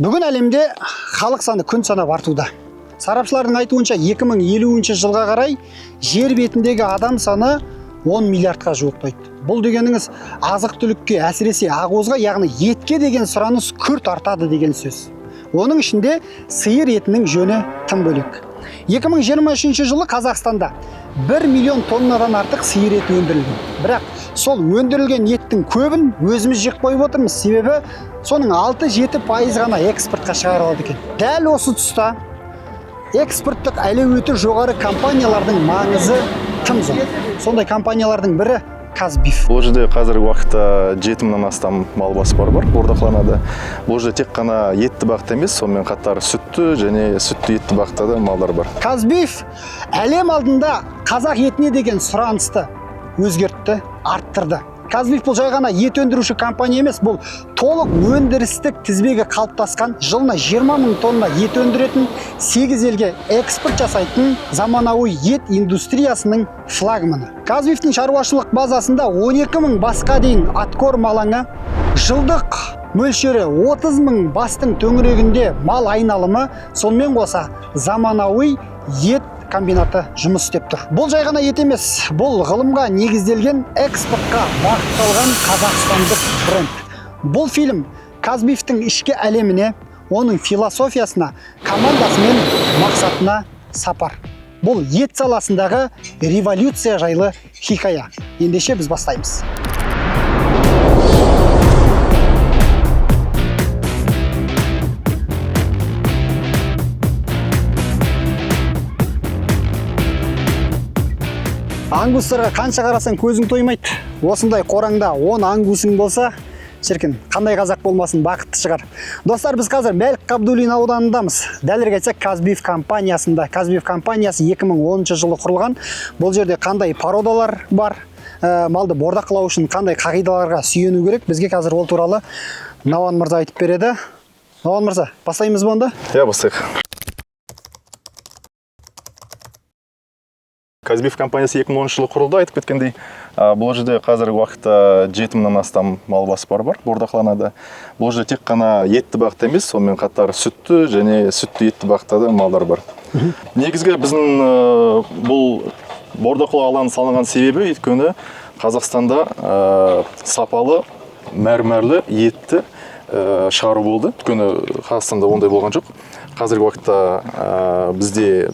Бүгін әлемде халық саны күн санап артуда. Сарапшылардың айтуынша 2050 жылға қарай жер бетіндегі адам саны 10 миллиардқа жуықтайды. Бұл дегеніңіз азық-түлікке, әсіресе ақуызға, яғни етке деген сұраныс күрт артады деген сөз. Оның ішінде сиыр етінің жөні тым бөлек. 2023 жылы Қазақстанда 1 миллион тоннадан артық сиыр еті өндірілген. Бірақ сол өндірілген еттің көбін өзіміз жеп қойып отырмыз. Себебі соның 6-7% ғана экспортқа шығарылады екен. Дәл осы тұста экспорттық әлеуеті жоғары компаниялардың маңызы тым зор. Сондай компаниялардың бірі Казбиф. Бұл жерде қазіргі уақытта 7 мыңнан астам мал баспары бар бордақыланады. Бұл жерде тек қана етті бақта емес, сонымен қатар сүтті және сүтті етті бақта да малдар бар. Казбиф әлем алдында қазақ етіне деген сұранысты өзгертті, арттырды. Казбиф бұл жай ғана ет өндіруші компания емес, бұл толық өндірістік тізбегі қалыптасқан, жылына 20 мың тонна ет өндіретін, 8 елге экспорт жасайтын заманауи ет индустриясының флагманы. Казбифтің шаруашылық базасында 12 мың басқа дейін аткорм алаңы, жылдық мөлшері 30 мың бастың төңірегінде мал айналымы, сонымен қоса заманауи ет комбинаты жұмыс істеп тұр. Бұл жай ғана ет емес, бұл ғылымға негізделген экспортқа бағытталған қазақстандық бренд. Бұл фильм Казбифтің ішкі әлеміне, оның философиясына, командасы мен мақсатына сапар. Бұл ет саласындағы революция жайлы хикая. Ендеше біз бастаймыз. Ангустарға қанша қарасаң көзің тоймайды. Осындай қораңда 10 ангусың болса, шіркін, қандай қазақ болмасын, бақытты шығар. Достар, біз қазір Мәлік Қабдуллин ауданындамыз. Дәлірек айтсақ, Казбиф компаниясында. Казбиф компаниясы 2010 жылы құрылған. Бұл жерде қандай породалар бар, малды бордақылау үшін қандай қағидаларға сүйену керек, бізге қазір ол туралы Науан мырза айтып береді. Науан мырза, бастаймыз ба онда? Иә, бастайық. Казбиф компаниясы 2010 жылы құрылды, айтып кеткендей. Бұл жерде қазіргі уақытта 7 мыңнан астам мал баспары бар, бордақыланады. Бұл жерде тек қана етті бақта емес, сонымен қатар сүтті және сүтті етті бақта да малдар бар. Негізгі біздің бұл бордақылау алаңы салынған себебі, өйткені Қазақстанда сапалы, мәрмәрлі етті шығару болды. Өйткені Қазақстанда ондай болған жоқ. Қазіргі уақытта бізде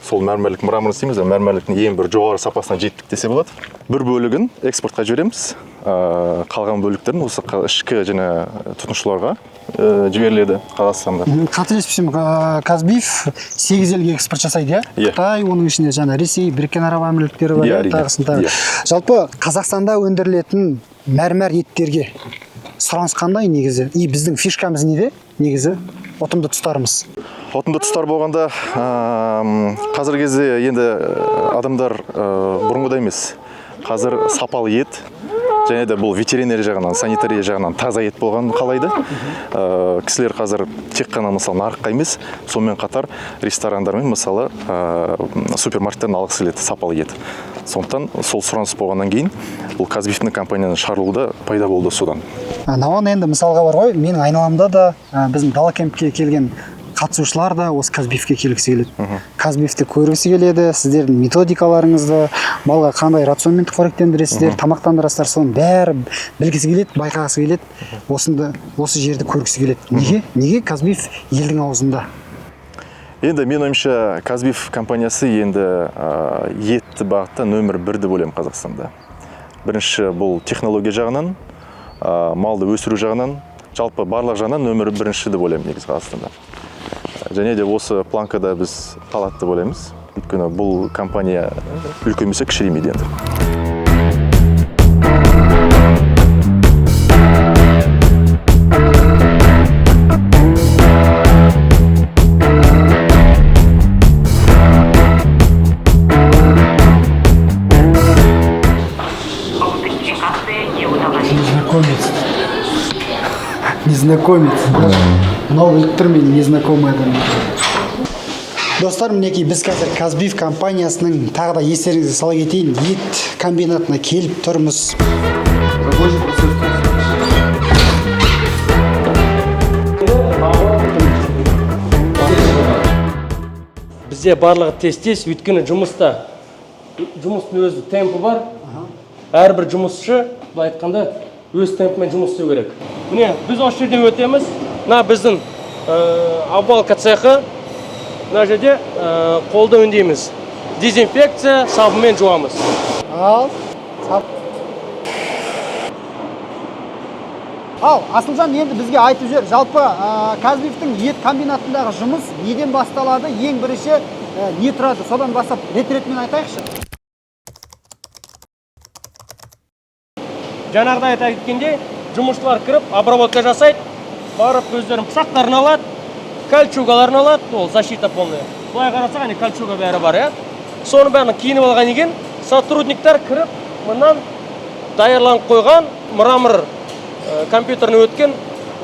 сол мәрмәрлік мрамор дейміз, мәрмәрліктің ең бір жоғары сапасына жеттік десе болады. Бір бөлігін экспортқа жібереміз, қалған бөліктерін осы ішкі және тұтынушыларға жіберіледі Қазақстанда. Қателеспесем, Казбиф 8 елге экспорт жасайды, Қытай, оның ішінде жаңа Ресей, Біріккен Араб Әмірліктері бар, тағысында. Жалпы Қазақстанда өндірілетін мәрмәр еттерге сұраныс қандай негізі? И біздің фишкамыз неде негізі? Отымды тұстарымыз. Отынды тұстар болғанда, қазір кезде енді адамдар бұрынғыдай емес. Қазір сапалы ет, және де бұл ветеринария жағынан, санитария жағынан таза ет болған қалайды. Кісілер қазір тек қана мысалы нарыққа емес, сонымен қатар ресторандармен мысалы супермаркеттерден алғысы келеді сапалы ет. Сондықтан сол сұраныс болғаннан кейін бұл Казбифтің компанияның шығарылуы пайда болды содан. Науан енді мысалға бар ғой, менің айналамда да біздің дала кемпке келген қатысушылар да осы Казбифке келгісі келеді. Казбифті көргісі келеді, сіздердің методикаларыңызды, малға қандай рационмен қоректендіресіздер, тамақтандырасыздар, соның бәрі білгісі келеді, байқағысы келеді, осы жерді көргісі келеді. Неге Казбиф елдің аузында? Енді мен ойымша Казбиф компаниясы енді етті бағытта нөмір 1-ді болем Қазақстанда. Бірінші бұл технология жағынан, малды өсіру жағынан, жалпы барлық жағынан нөмір 1-ді болем негізі Қазақстанда. Және де осы планкада біз қалатты болеміз. Өйткені бұл компания үлкеймесе кішіремейді енді. Незнакомец. Новый термин, незнакомый адам. Достар, мінекей біз қазір Казбиф компаниясының тағы да естеріңізге сала кетейін, ет комбинатына келіп тұрмыз. бізде барлығы тез, өйткені жұмыстың өзі темпі бар. Әрбір жұмысшы, былай айтқанда, өз темпімен жұмыс істеу керек. Міне, біз осы жерден өтеміз. Мына біздің обвалка цехы. Мына жерде қолды өңдейміз. Дезинфекция, сабынмен жуамыз. Ал, Асылжан енді бізге айтып жер. Жалпы Казбифтің ет комбинатындағы жұмыс неден басталады? Ең бірінші не тұрады? Содан бастап рет-ретмен айтайықшы. Жаңағыда айта кеткендей, жұмысшылар кіріп, обработка жасайды, барып өздерінің пышақтарын алады, кольчугаларын алады, ол защита полная. Бұлай қарасақ, кольчуга бәрі бар, соны бәрін киініп алған екен, сотрудниктер кіріп, мынан даярланып қойған мрамор компьютеріне өткен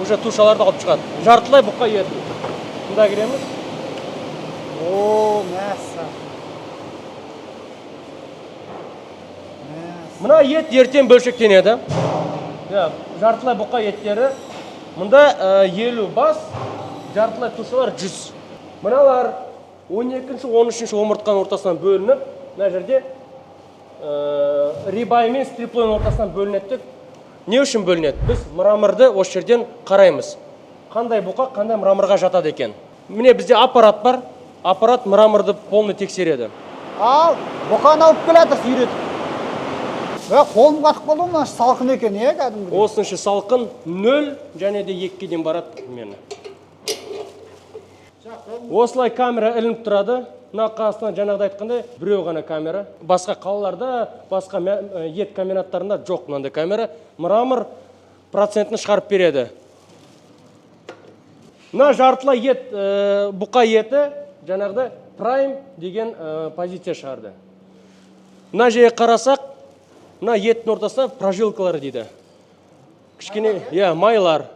уже тушаларды алып шығады. Жартылай бұқа ет. Мұнда кіреміз. О, мәссә. Мына ет ертең бөлшектенеді. Жартылай бұқа еттері. Мұнда 50 бас, жартылай тушалар 100. Мыналар 12-ші, 13-ші омыртқаның ортасынан бөлініп, мына жерде рибай мен стриплойның ортасынан бөлінеді. Не үшін бөлінеді? Біз мраморды осы жерден қараймыз. Қандай бұқа, қандай мраморға жатады екен. Міне бізде аппарат бар. Аппарат мраморды полный тексереді. Ал, бұқаны алып келатыр сүйретіп. Қолым қатып қалды ма, салқын екен, кәдімгі. Осыншы салқын 0 және де 2-ге дейін барады мені. Осылай камера ілініп тұрады. Мына қасынан жаңағыда айтқандай біреу ғана камера. Басқа қалаларда, басқа ет комбинаттарында жоқ мынандай камера. Мрамор процентін шығарып береді. Мына жартылай ет, бұқа еті жаңағыда прайм деген позиция шығарды. Мына жерге қарасақ, мына еттің ортасында прожилкалар дейді. Кішкене, майлар.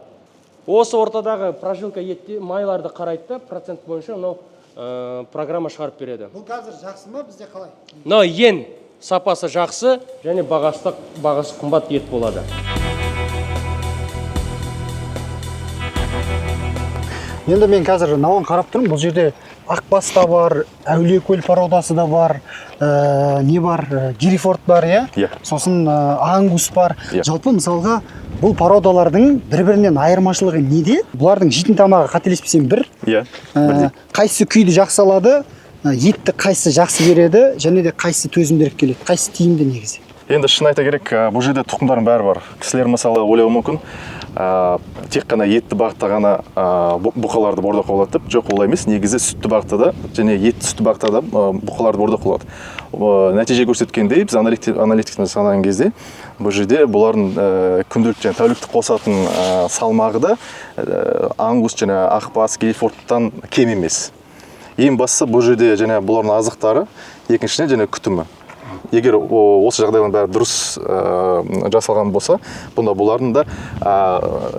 Осы ортадағы прожилка етте майларды қарайды, процент бойынша программа шығарып береді. Бұл қазір жақсы ма, бізде қалай? Ең сапасы жақсы және бағасы қымбат ет болады. Енді мен қазір науан қарап тұрмын, бұл жерде Ақбас та бар, Әулиекөл породасы да бар, не бар, Герефорд бар, сосын Ангус бар. Жалпы мысалға бұл породалардың бір-бірінен айырмашылығы неде? Бұлардың жейтін тамағы қателеспесем бір. Қайсы күйді жақсы алады, етті қайсы жақсы береді, және де қайсы төзімдірек келеді, қайсы тиімді негізі. Енді шын айта керек, бұл жерде тұқымдардың бәрі бар. Кісілер мысалы ойлауы мүмкін, тек қана етті бағытта ғана бұқаларды бордаққа болады деп, жоқ олай емес. Негізі сүтті бағытта да және етті сүтті бағытта да бұқаларды бордаққа болады. Нәтиже көрсеткендей, біз аналитиканы санаған кезде бұл жерде бұлардың күнделікті және тәуліктік қосатын салмағы да Ангус және Ақбас, Герефордтан кем емес. Ең бастысы бұл жерде және бұлардың азықтары, екіншіден және күтімі. Егер осы жағдайдың бәрі дұрыс жасалған болса, бұнда бұлардың да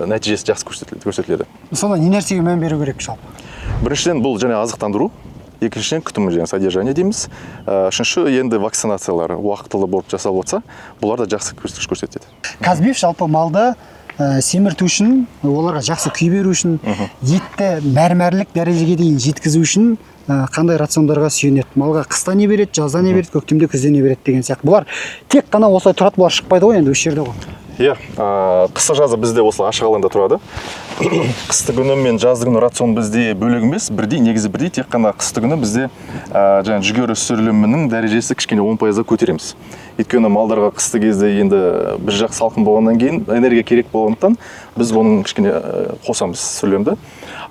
нәтижесі жақсы көрсетіледі. Сонда не нәрсеге мән беру керек жалпы? Біріншіден бұл және азықтандыру, екіншіден күтімі және содержание дейміз. Үшінші енді вакцинациялары уақытылы болып жасалып отырса, бұлар да жақсы көрсеткіш көрсетеді. Казбиф жалпы малды семірту үшін, оларға жақсы күй беру үшін, етті мәрмәрлік дәрежеге дейін жеткізу үшін қандай рациондарға сүйенеді? Малға қыста не береді, жазда не береді, көктемде күзде не береді деген сияқты. Бұлар тек қана осылай тұрады, бұлар шықпайды ғой енді осы жерде ғой. Қыста жазда бізде осылай ашық алаңда тұрады. Қысты күні мен жазды күні рацион бізде бөлек емес, бірдей, негізі бірдей, тек қана қысты күні бізде жүгері сүрілімінің дәрежесі кішкене 10%-ға көтереміз. Өйткені малдарға қысты кезде енді бір жақ салқын болғаннан кейін энергия керек болғандықтан біз оның кішкене қосамыз сүрілімді.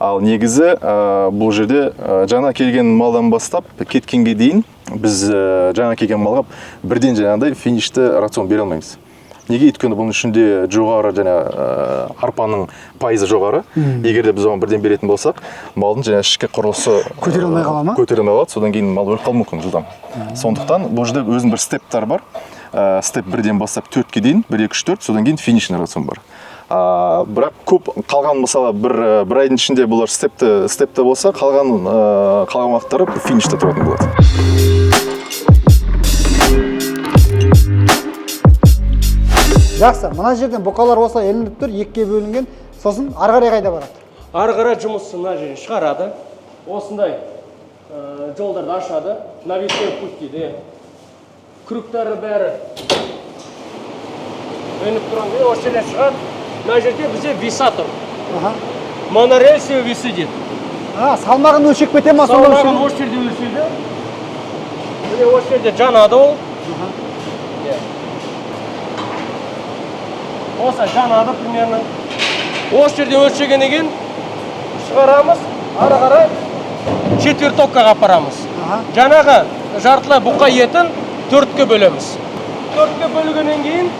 Ал негізі бұл жерде жаңа келген малдан бастап кеткенге дейін біз жаңа келген малға бірден жаңағыдай финишті рацион бере алмаймыз. Неге? Өйткені бұның ішінде жоғары және арпаның пайызы жоғары. Егер де біз оған бірден беретін болсақ, малдың және ішкі құрылысы көтере алмай қала ма? Көтере алмай қалады, содан кейін мал өліп қалуы мүмкін жылдам. Сондықтан бұл жерде өзінің бір стептар бар. Степ 1-ден бастап 4-ке дейін, 1, 2, 3, 4, содан кейін финишный рацион бар. Бірақ көп қалған мысалы бір айдың ішінде бұлар степті болса, қалған уақыттары финиште тұратын болады. Жақсы, мына жерден бұқалар осылай ілініп тұр, 2-ге бөлінген, сосын ары қарай қайда барады? Ары қарай жұмысты мына жерден шығарады. Осындай жолдарды ашады. Навесной путь дейді. Крюктары бәрі өніп тұрған кезде осы жерден шығады. Мына жерде бізде виса тұр. Монорельсовый весы дейді. Салмағын өлшеп кете ма? Салмағын осы жерде өлшейді. Міне осы жерде жанады ол. Осы жанады примерно. Осы жерде өлшегеннен кейін шығарамыз, ары қарай четвертовкаға апарамыз. Жаңағы жартылай бұқа етін төртке бөлеміз. Төртке бөлгеннен кейін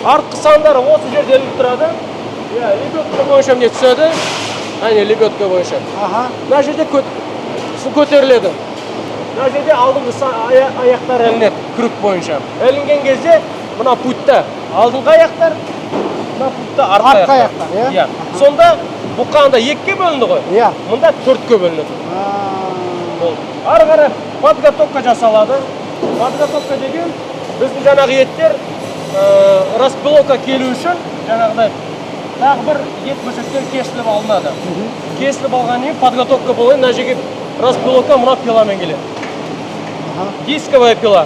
артқы сандары осы жерде іліп тұрады. Лебедка бойынша не түседі? Әне лебедка бойынша. Мына жерде су көтеріледі. Мына жерде алдыңғы аяқтар ілінеді крюк бойынша. Ілінген кезде мына путта алдыңғы аяқтар, мына путта артқы аяқтар. Сонда бұққанда екіге бөлінді ғой. Мұнда төртке бөлінеді. Ары қарай подготовка жасалады. Подготовка деген біздің жаңағы еттер распиловка келу үшін жаңағыдай тағы бір ет бөлшектер кесіліп алынады. Кесіліп алған кейін подготовка болайын, мына жерге распиловка мына пиламен келеді. Дисковая пила.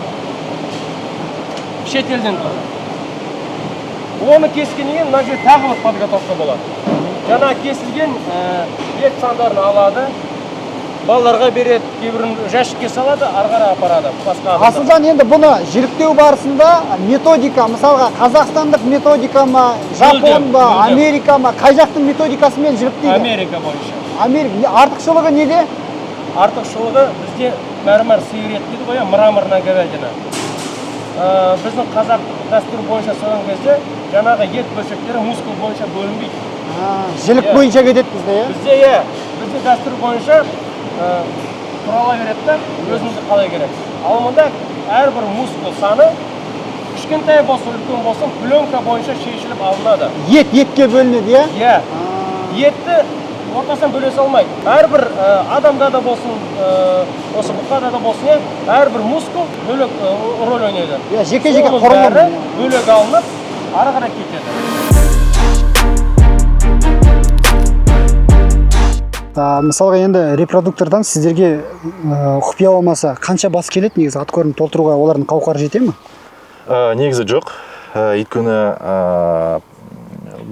Шетелден. Оны кескеннен кейін мына жерге тағы бір подготовка болады. Жаңа кесілген ет сандарын алады. Балаларға береді, кейбірін жәшікке салады, ары қарай апарады. Асылжан, енді бұны жіліктеу барысында методика, мысалға қазақстандық методика ма, Жапон ба, Америка ма, қай жақтың методикасымен жіліктейді? Америка бойынша. Артықшылығы неде? Артықшылығы бізде мәрмәр сиыр ет дейді ғой, мраморная говядина. Біздің қазақ дәстүрі бойынша соған кезде жаңағы ет бөлшектері мускул бойынша бөлінбейді. Жілік бойынша кетеді бізде, Бізде дәстүр бойынша турала береді да, өзіңізді қалай керек. Ал мұнда әрбір мускул саны кішкентай болсын, үлкен болсын, пленка бойынша шешіліп алынады. Етке бөлінеді, Етті ортасынан бөле салмайды. Әрбір адамда да болсын, осы бұқада да болсын, әрбір мускул бөлек рөл ойнайды. Жеке-жеке құрылым бөлек алынып, ары қарай кетеді. Мысалға енді репродуктордан сіздерге құпия болмаса қанша бас келеді негізі атқорын толтыруға, олардың қауқары жете ме? Негізі жоқ. Өйткені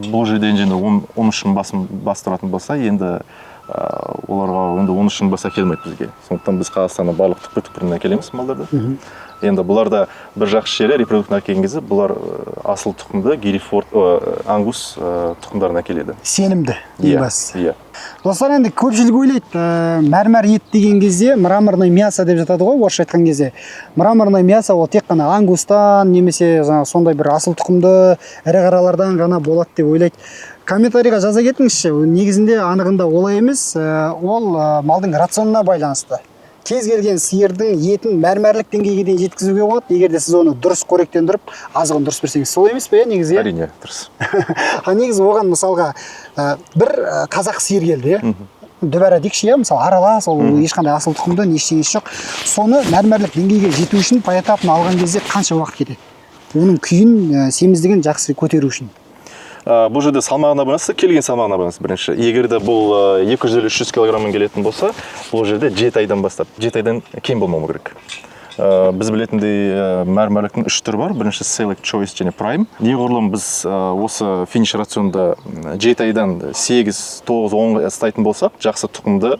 бұл жерде енді 13 мың бас тұратын болса, енді оларға 13 мың баса келмейді бізге. Сондықтан біз Қазақстанның барлық түкпір-түкпірінен әкелеміз малдарды. Енді бұларда бір жақсы жері репродуктор әкелген кезде бұлар асыл тұқымды Герефорд, Ангус тұқымдарын әкеледі. Сенімді, ең бастысы. Достар, енді көпшілік ойлайды, мәрмәр ет деген кезде мраморный мясо деп жатады ғой, орысша айтқан кезде. Мраморный мясо ол тек қана ангустан немесе сондай бір асыл тұқымды ірі қаралардан ғана болады деп ойлайды. Комментарийға жаза кетіңізші, негізінде анығында олай емес, ол малдың рационына байланысты. Кез келген сиырдың етін мәрмәрлік деңгейге дейін жеткізуге болады, егер де сіз оны дұрыс қоректендіріп, азығын дұрыс берсеңіз. Солай емес пе, негізі? Әрине, дұрыс. Негізі оған мысалға бір қазақ сиыр келді, дүбәрә дейікші, мысалы аралас, ол ешқандай асыл тұқымды, ештеңесі жоқ. Соны мәрмәрлік деңгейге жету үшін поэтапын алған кезде қанша уақыт кетеді? Оның күйін, семіздігін жақсы көтеру үшін. Бұл жерде салмағына байланысты, келген салмағына байланысты бірінші. Егер де бұл 250-300 килограммен келетін болса, бұл жерде 7 айдан бастап, 7 айдан кем болмауы керек. Біз білетіндей мәрмәрліктің 3 түрі бар. Бірінші Select, Choice және Prime. Неғұрлым біз осы финиш рационда 7 айдан 8, 9, 10 ұстайтын болсақ, жақсы тұқымды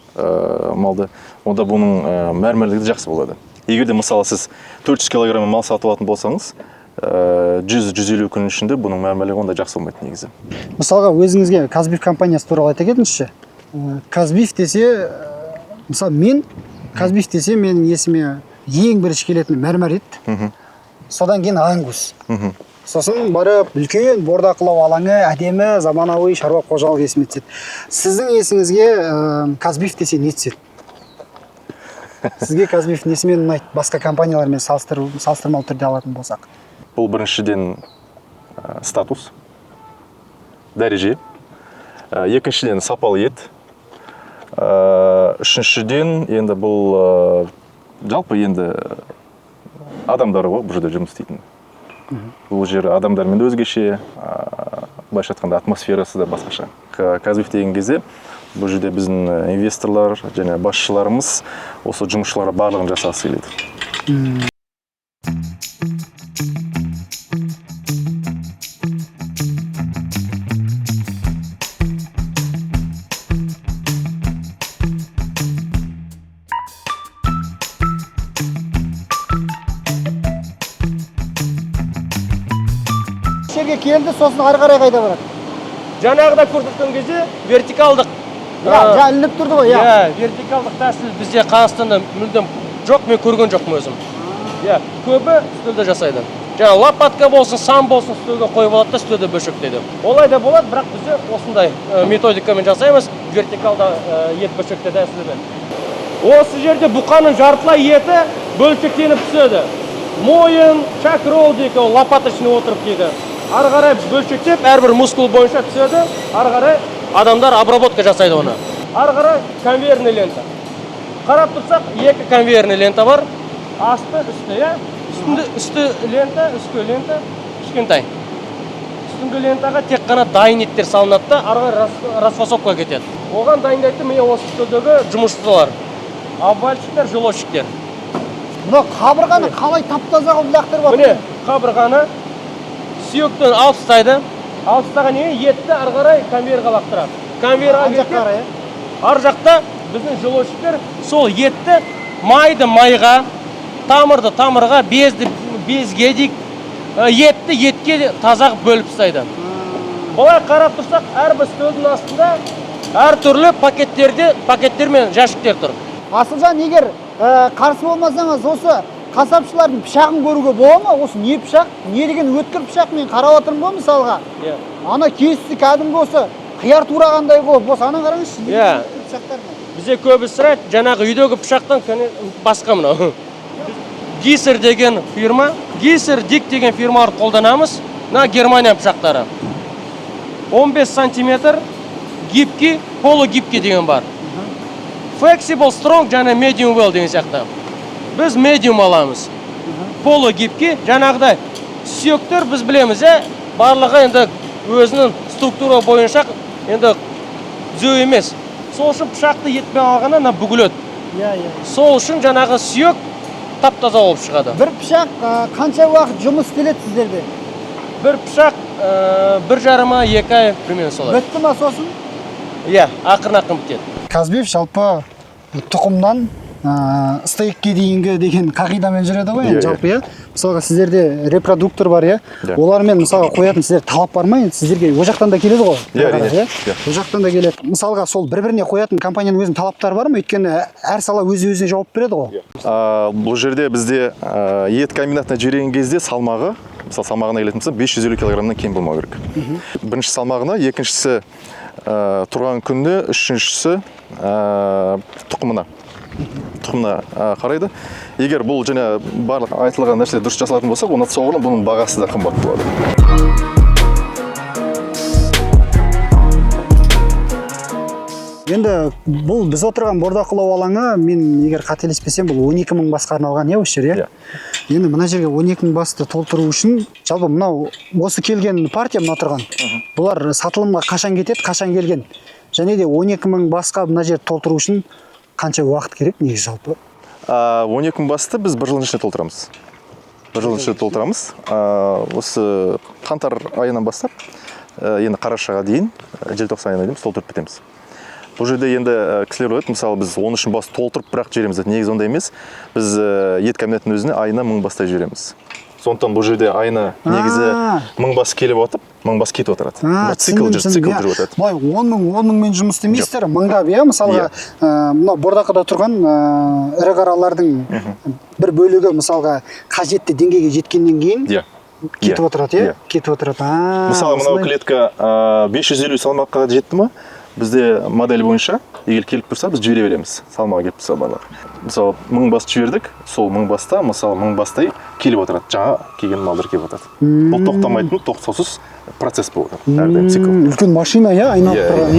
малды, онда бұның мәрмәрлігі жақсы болады. Егер де мысалы сіз 400 килограммен мал сатып алатын болсаңыз, 100-150 күн ішінде бұның мәрмәрлігі онда жақсы болмайды негізі. Мысалға өзіңізге Казбиф компаниясы туралы айта кетіңізші. Казбиф десе, мысалы мен Казбиф десе менің есіме ең бірінші келетін мәрмәр ет. Содан кейін ангус. Сосын барып үлкен бордақылау алаңы, әдемі, заманауи шаруа қожалық есіме түседі. Сіздің есіңізге Казбиф десе не түседі? Сізге Казбиф несімен ұнайды, басқа компаниялармен салыстырмалы түрде алатын болсақ? Бұл біріншіден статус, дәреже, екіншіден сапалы ет, үшіншіден енді бұл жалпы енді адамдары ғой бұл жерде жұмыс істейтін. Бұл жер адамдармен де өзгеше, былайша айтқанда атмосферасы да басқаша. Казбиф деген кезде Бұл жерде біздің инвесторлар және басшыларымыз осы жұмысшыларға барлығын жасағысы келеді. Жерге келді, сосын ары қарай қайда барады? Жаңағыда көрсеткен кезде вертикалдық ілініп тұрды ғой, вертикалдық тәсіл бізде Қазақстанда мүлдем жоқ, мен көрген жоқпын өзім. Көбі үстелде жасайды. Жаңа лопатка болсын, сам болсын, үстелге қойып алады да үстелде бөлшектейді. Олай да болады, бірақ бізде осындай методикамен жасаймыз, вертикалда ет бөлшекте тәсілімен. Осы жерде бұқаның жартылай еті бөлшектеніп түседі. Мойын, чак-ролл дейді, ол лопаточный отырып дейді. Ары қарай бөлшектеп, әрбір мускул бойынша түседі, ары қарай адамдар обработка жасайды оны. Ары қарай конвейерный лента. Қарап тұрсақ, екі конвейерный лента бар. Асты, үсті, үсті лента, үсті лента, кішкентай. Үстіңгі лентаға тек қана дайын еттер салынады да, ары қарай расфасовка кетеді. Оған дайындайды міне осы үстелдегі жұмысшылар. Обвальщиктер, желозчиктер. Мына қабырғаны қалай тап-таза қылып лақтырып алып? Міне қабырғаны сүйектен алып тастайды. Алып тастаған етті ары қарай конвейерға лақтырады. Конвейерға кетеді. Ар жақта біздің желозчиктер сол етті майды майға, тамырды тамырға, безді безге дейік, етті етке таза бөліп тастайды. Бұлай қарап тұрсақ, әрбір үстелдің астында әртүрлі пакеттер мен жәшіктер тұр. Асылжан, егер қарсы болмасаңыз, осы қасапшылардың пышағын көруге бола ма? Осы не пышақ? Не деген өткір пышақ? Мен қарап отырмын ғой, мысалға. Ана кесісі кәдімгі осы қияр турағандай ғой. Осы ана қараңызшы. Бізде көбі сұрайды, жаңағы үйдегі пышақтан басқа мынау. Гисер деген фирма, Гисер Дик деген фирмаларды қолданамыз. Мына Германия пышақтары. 15 сантиметр гибкий, полугибкий деген бар. Flexible, strong және medium well деген сияқты. Біз medium аламыз. Полугибкий, жаңағыдай сүйектер біз білеміз, барлығы енді өзінің структура бойынша енді түзеу емес. Сол үшін пышақты етпен алғанда бүгіледі. Сол үшін жаңағы сүйек тап-таза болып шығады. Бір пышақ қанша уақыт жұмыс істеледі сіздерде? Бір пышақ 1,5-2 ай примерно солай. Бітті ма сосын? Ақырын-ақырын бітеді. Казбек жалпы тұқымнан стейкке дейінгі деген қағидамен жүреді ғой, жалпы. Мысалға сіздерде репродуктор бар, олармен мысалға қоятын сіздер талап бар ма? Сіздерге о жақтан да келеді ғой. О жақтан да келеді. Мысалға сол бір-біріне қоятын компанияның өзінің талаптары бар ма? Өйткені әр сала өзіне жауап береді ғой. Бұл жерде бізде ет комбинатына жіберген кезде салмағы, мысалы салмағына келетін болса 550 килограммнан кем болмау керек. Бірінші салмағына, екіншісі тұрған күнде, үшіншісі тұқымына қарайды. Егер бұл және барлық айтылған нәрсе дұрыс жасалатын болса, оны соғылын бұның бағасы да қымбат болады. Енді бұл біз отырған бордақылау алаңы, мен егер қателеспесем, бұл 12 мың басқа арналған, осы жер, Енді мына жерге 12 мың басты толтыру үшін, жалпы мынау осы келген партия мына тұрған. Бұлар сатылымға қашан кетеді, қашан келген. Және де 12 мың басқа мына жерді толтыру үшін қанша уақыт керек, негізі жалпы? 12 мың басты біз бір жылдың ішінде толтырамыз. Осы қаңтар айынан бастап, енді қарашаға дейін, желтоқсан айына дейін толтырып бітеміз. Бұл жерде енді кісілер ойлайды, мысалы біз 13 бас толтырып бірақ жібереміз. Негізі ондай емес. Біз ет комбинатының өзіне айына 1000 бастай жібереміз. Сондықтан бұл жерде айына негізі 1000 бас келіп отып, 1000 бас кетіп отырады. Бір цикл жүріп отады. Былай 10 мыңмен жұмыс істемейсіздер, мыңдап, мысалға мына бордақыда тұрған ірі қаралардың бір бөлігі мысалға қажетті деңгейге жеткеннен кейін кетіп отырады, Мысалы, мынау клетка 550 салмаққа жетті ма? Бізде модель бойынша, егер келіп тұрса, біз жібере береміз. Салмаға келіп тұрса барлығы. Мысалы, 1000 басты жібердік, сол 1000 баста, мысалы 1000 бастай келіп отырады. Жаңа келген малдар келіп отырады. Бұл тоқтамайтын, тоқтаусыз процесс болып отырады. Әрдайым цикл. Үлкен машина, айналып тұрған,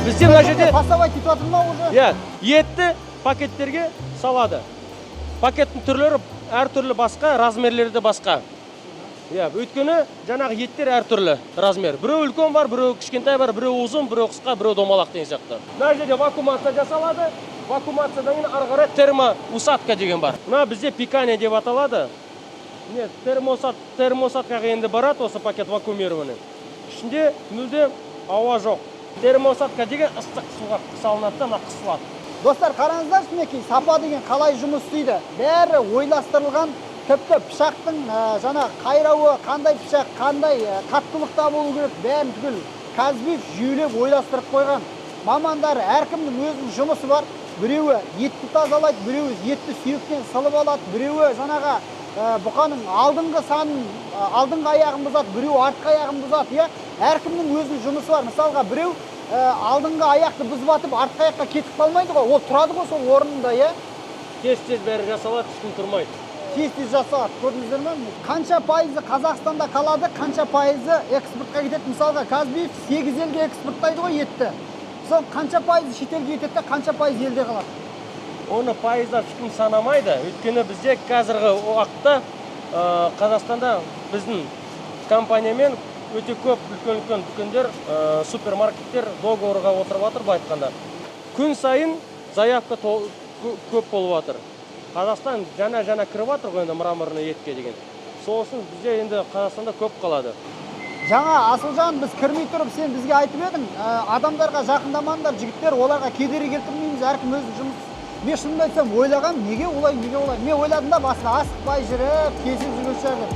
Бізде мына жерде поставать етіп жатыр ма уже? Етті пакеттерге салады. Пакеттің түрлері әртүрлі басқа, размерлері де басқа. Иә, өйткені жаңағы еттер әртүрлі размер. Біреу үлкен бар, біреу кішкентай бар, біреу ұзын, біреу қысқа, біреу домалақ деген сияқты. Мына жерде вакуумация жасалады. Вакуумациядан кейін ары қарай термоусадка деген бар. Мына бізде пикания деп аталады. Не, термоусадкаға енді барады осы пакет вакуумированный. Ішінде мүлде ауа жоқ. Термоусадка деген ыстық суға салынады да, қысылады. Достар, қараңыздаршы мінекей, сапа деген қалай жұмыс істейді. Бәрі ойластырылған. Тіпті пышақтың жаңа қайрауы, қандай пышақ, қандай қаттылықта болу керек, бәрін түгел Казбиф жүйелеп ойластырып қойған. Мамандар әркімнің өзінің жұмысы бар. Біреуі етті тазалайды, біреуі етті сүйектен сылып алады, біреуі жаңаға бұқаның алдыңғы санын, алдыңғы аяғын бұзады, біреу артқы аяғын бұзады, иә? Әркімнің өзінің жұмысы бар. Мысалға, біреу алдыңғы аяқты бұзбатып, артқы аяққа кетіп қалмайды ғой, ол тұрады ғой сол орнында, иә? Тез-тез бәрі жасалады, ешкім тұрмайды. Тез-тез жасалады, көрдіңіздер ме? Қанша пайызы Қазақстанда қалады, қанша пайызы экспортқа кетеді? Мысалға, Казбиф 8 елге экспорттайды ғой етті. Сол қанша пайызы шетелге кетеді, қанша пайыз елде қалады? Оны пайызда ешкім санамайды. Өйткені бізде қазіргі уақытта Қазақстанда біздің компаниямен өте көп үлкен дүкендер, супермаркеттер договорға отырып жатыр, былай айтқанда. Күн сайын заявка көп болып жатыр. Қазақстан жаңа кіріп жатыр ғой енді мраморный етке деген. Сосын бізде енді Қазақстанда көп қалады. Жаңа Асылжан, біз кірмей тұрып сен бізге айтып едің, адамдарға жақындамаңдар, жігіттер, оларға кедергі келтірмейміз, әркім өзінің жұмыс. Мен шынымды айтсам, ойлағам, неге олай? Мен ойладым да басында асықпай жүріп, кесіп жүрген шығар деп.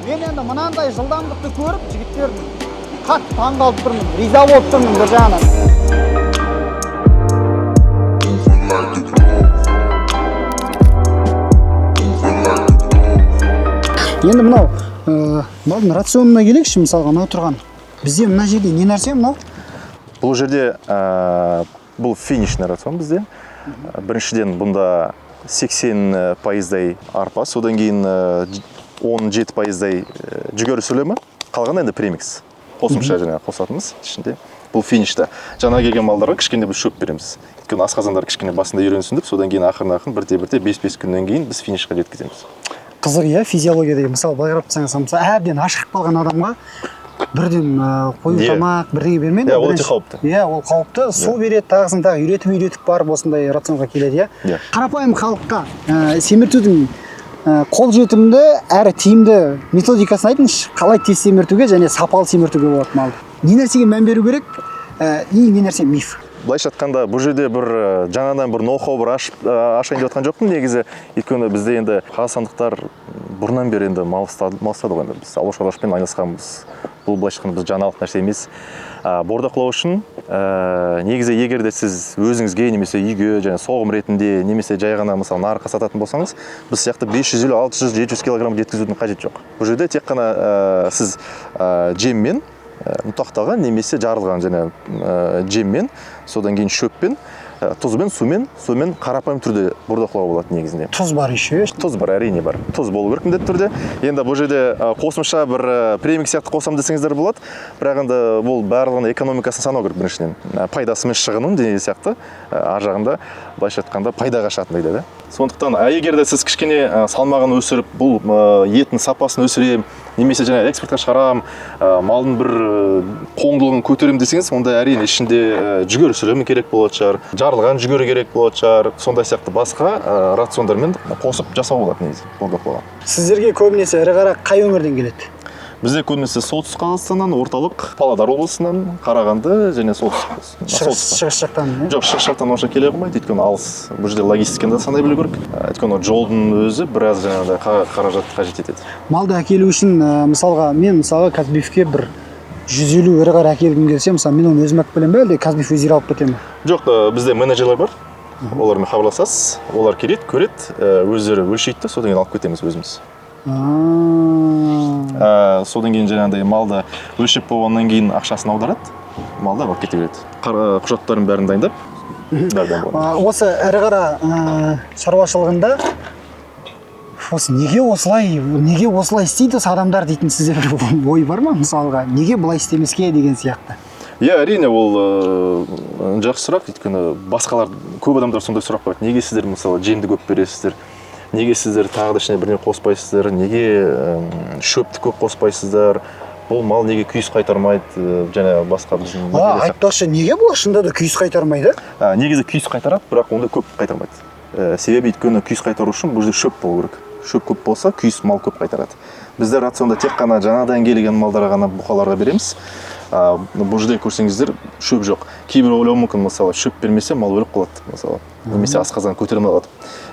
Мен енді мынандай жылдамдықты көріп, жігіттердің қатты таңғалып тұрмын, риза болып тұрмын бір жағынан. Енді мынау малдың рационына келейікші, мысалға мынау тұрған. Бізде мына жерде не нәрсе мынау? Бұл жерде бұл финишный рацион бізде. Біріншіден бұнда 80%-дай арпа, содан кейін 17%-дай жүгері сөйлемі, қалған енді премикс. Қосымша жаңа қосатымыз ішінде. Бұл финишта. Жаңа келген малдарға кішкене біз шөп береміз. Өйткені асқазандар кішкене басында үйренсін деп, содан кейін ақырын бірте-бірте 5-5 күннен кейін біз финишқа жеткіземіз. Қызық, иә, физиологияда мысалы былай қарап тұрсаңыз, әбден ашығып қалған адамға бірден қою тамақ, бірдеңе бермейді. Иә, ол өте қауіпті. Иә, ол қауіпті. Су береді, тағысын тағы үйретіп барып осындай рационға келеді, иә. Қарапайым халыққа семіртудің қолжетімді әрі тиімді методикасын айтыңызшы, қалай тез семіртуге және сапалы семіртуге болады малды. Не нәрсеге мән беру керек? Не нәрсе миф? Былайша айтқанда, бұл жерде бір жаңадан бір ноу-хау бір ашайын деп жатқан жоқпын негізі. Өйткені бізде енді қазақстандықтар бұрыннан бері енді мал ұстады ғой енді. Біз ауыл шаруашылығымен айналысқанбыз. Бұл былайша айтқанда біз жаңалық нәрсе емес. Бордақылау үшін негізі егер де сіз өзіңізге немесе үйге және соғым ретінде немесе жай ғана мысалы нарыққа сататын болсаңыз, біз сияқты 550, 600, 700 килограмм жеткізудің қажеті жоқ. Бұл жерде тек қана сіз жеммен ұнтақталған немесе жарылған және жеммен, содан кейін шөппен, тұзбен, сумен қарапайым түрде бордақылауға болады негізінде. Тұз бар еще? Тұз бар, әрине бар. Тұз болу керек міндетті түрде. Енді бұл жерде қосымша бір премик сияқты қосам десеңіздер болады. Бірақ енді бұл барлығын экономикасын санау керек біріншіден. Пайдасы мен шығынын деген сияқты ар жағында былайша айтқанда пайдаға шығатындай да. Сондықтан егер де сіз кішкене салмағын өсіріп, бұл еттің сапасын өсірем, немесе жаңа экспортқа шығарам, малдың бір қоңдылығын көтерем десеңіз, онда әрине ішінде жүгері сөйлемі керек болады шығар, жарылған жүгері керек болады шығар, сондай сияқты басқа рациондармен қосып жасау болады негізі бордақылауға. Сіздерге көбінесе ірі қара қай өңірден келеді? Бізде көбінесе солтүстік Қазақстаннан, орталық Павлодар облысынан, Қарағанды және солтүстік. Шығыс жақтан? Жоқ, шығыс жақтан онша келе қоймайды, өйткені алыс. Бұл жерде логистиканы да санай білу керек. Өйткені жолдың өзі біраз жаңағыдай қаражат қажет етеді. Малды әкелу үшін мен Казбифке бір 150 ірі қара әкелгім келсе, мысалы мен оны өзім алып келемін бе, әлде Казбиф өздері алып кетеді ме? Жоқ, бізде менеджерлер бар. Олармен хабарласасыз, олар келеді, көреді, өздері өлшейді, содан кейін алып кетеміз өзіміз. Содан кейін жаңағыдай малды өлшеп болғаннан кейін ақшасын аударады, малды алып кете береді. Құжаттарын бәрін дайындап, осы ірі қара шаруашылығында неге осылай істейді осы адамдар дейтін сізде бір ой бар ма? Мысалға, неге бұлай істемеске деген сияқты? Иә, әрине, ол жақсы сұрақ, өйткені басқалар, көп адамдар сондай сұрақ қояды. Неге сіздер мысалы жемді көп бересіздер? неге сіздер тағы да ішіне бірдеңе қоспайсыздар, неге шөпті көп қоспайсыздар, бұл мал неге күйіс қайтармайды, және басқа біздің айтпақшы, неге бұл шынында да күйіс қайтармайды? Негізі күйіс қайтарады, бірақ онда көп қайтармайды. Себебі өйткені күйіс қайтару үшін бұл жерде шөп болу керек. Шөп көп болса, күйіс мал көп қайтарады. Біздер рационда тек қана жаңадан келген малдарға ғана бұқаларға береміз. Бұл жерде көрсеңіздер, шөп жоқ. Кейбір ойлауы мүмкін, мысалы, шөп бермесе мал өліп қалады, мысалы, немесе асқазан көтерілмей қалады.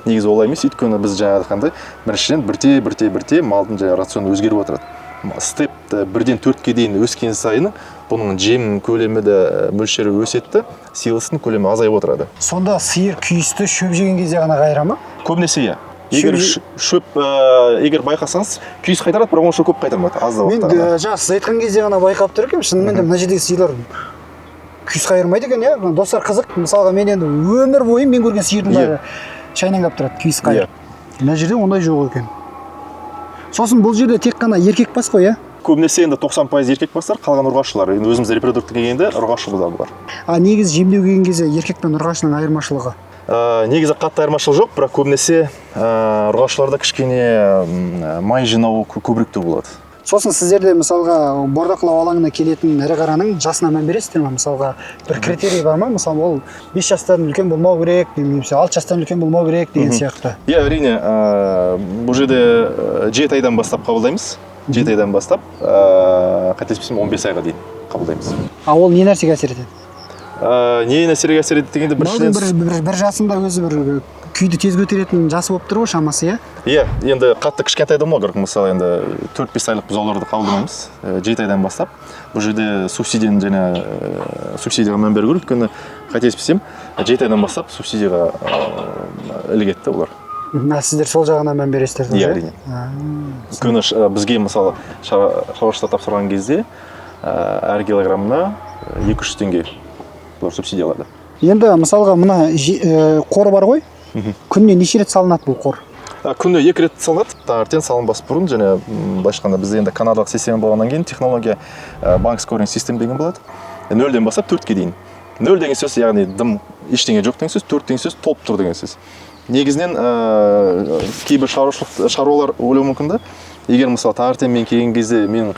Негізі олай емес, өйткені біз жаңа айтқандай, біріншіден бірте малдың жаңа рационы өзгеріп отырады. Степ 1-ден 4-ке дейін өскен сайын бұның жем көлемі де мөлшері өсетті, силыстың көлемі азайып отырады. Сонда сиыр күйісті шөп жеген кезде ғана қайыра ма? Көбінесе иә. Егер шөп егер байқасаңыз, күйіс қайтарады, бірақ оны көп қайтармайды, аз да уақытта ғана. Мен жаңа сіз айтқан кезде ғана байқап тұр екенмін, шынымен де мына жердегі сиырлар күйіс қайырмайды екен, иә? Достар, қызық. Мысалға мен енді өмір бойы мен көрген сиырдың бәрі шайнаңдап тұрады, күйіс қайырып. Мына жерде ондай жоқ екен. Сосын бұл жерде тек қана еркек бас қой, иә? Көбінесе енді 90% еркек бастар, қалған ұрғашылар. Енді өзіміз репродукты келгенде ұрғашы бұлар бар. Негізі жемдеу келген кезде еркек пен ұрғашының айырмашылығы? Негізі қатты айырмашылық жоқ, бірақ көбінесе ұрғашыларда кішкене май жинау көбіректе болады. Сосын сіздерде мысалға бордақылау алаңына келетін ірі қараның жасына мән бересіздер ме? Мысалға бір критерий бар ма? Мысалы ол 5 жастан үлкен болмау керек, немесе 6 жастан үлкен болмау керек деген сияқты. Иә, әрине, бұл жерде 7 айдан бастап қабылдаймыз. 7 айдан бастап, қателеспесем 15 айға дейін қабылдаймыз. Ол не нәрсеге әсер етеді? Не нәрсеге әсер етеді дегенде біріншіден бір жасында өзі бір күйді тез көтеретін жасы болып тұр ғой шамасы, иә? Иә, енді қатты кішкентай болмау керек. Мысалы, енді 4-5 айлық бұзауларды қабылдамаймыз. 7 айдан бастап. Бұл жерде субсидияға мән беру керек, өйткені қателеспесем 7 айдан бастап субсидияға ілігеді олар. Сіздер сол жағына мән бересіздер? Иә, әрине. Өйткені бізге мысалы шаруашылықта тапсырған кезде әр килограммына 200 теңге бұлар субсидиялады. Енді мысалға мына қор бар ғой? Күніне неше рет салынады бұл қор? Күніне 2 рет салынады, таңертең салынбас бұрын, және былайша айтқанда бізде енді канадалық система болғаннан кейін технология банк скоринг систем деген болады. 0-ден бастап 4-ке дейін. 0 деген сөз, яғни дым ештеңе жоқ деген сөз, 4 деген сөз толып тұр деген сөз. Негізінен кейбір шаруалар ойлауы мүмкін да, егер мысалы таңертең мен келген кезде мен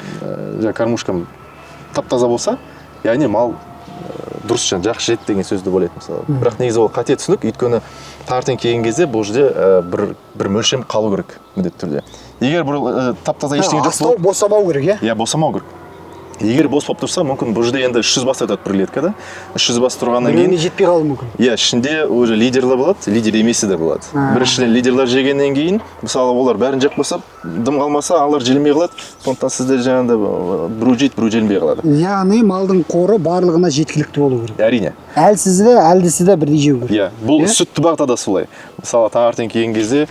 кормушкам тап-таза болса, яғни мал дұрыс жақсы жет деген сөзді ойлайды мысалы. Бірақ негізі ол қате түсінік, өйткені таңертең келген кезде бұл жерде бір мөлшем қалу керек міндетті түрде. Егер бір тап-таза ештеңе жоқ астау босамау керек, иә? Иә, босамау керек. Егер бос болып тұрса, мүмкін бұл жерде енді 300 бас өтеді бір клеткада. 300 бас тұрғаннан кейін жетпей қалуы мүмкін. Иә, ішінде уже лидерлер болады, лидер емесі де болады. Біріншіден лидерлер жегеннен кейін, мысалы олар бәрін жеп қойса, дым қалмаса, алар желмей қалады. Сондықтан сіздер жаңағында біреу жейді, біреу желмей қалады. Яғни малдың қоры барлығына жеткілікті болу керек. Әрине. Әлдісі де бірдей жеу керек. Иә, бұл сүтті бағыта да солай. Мысалы таңертең келген кезде,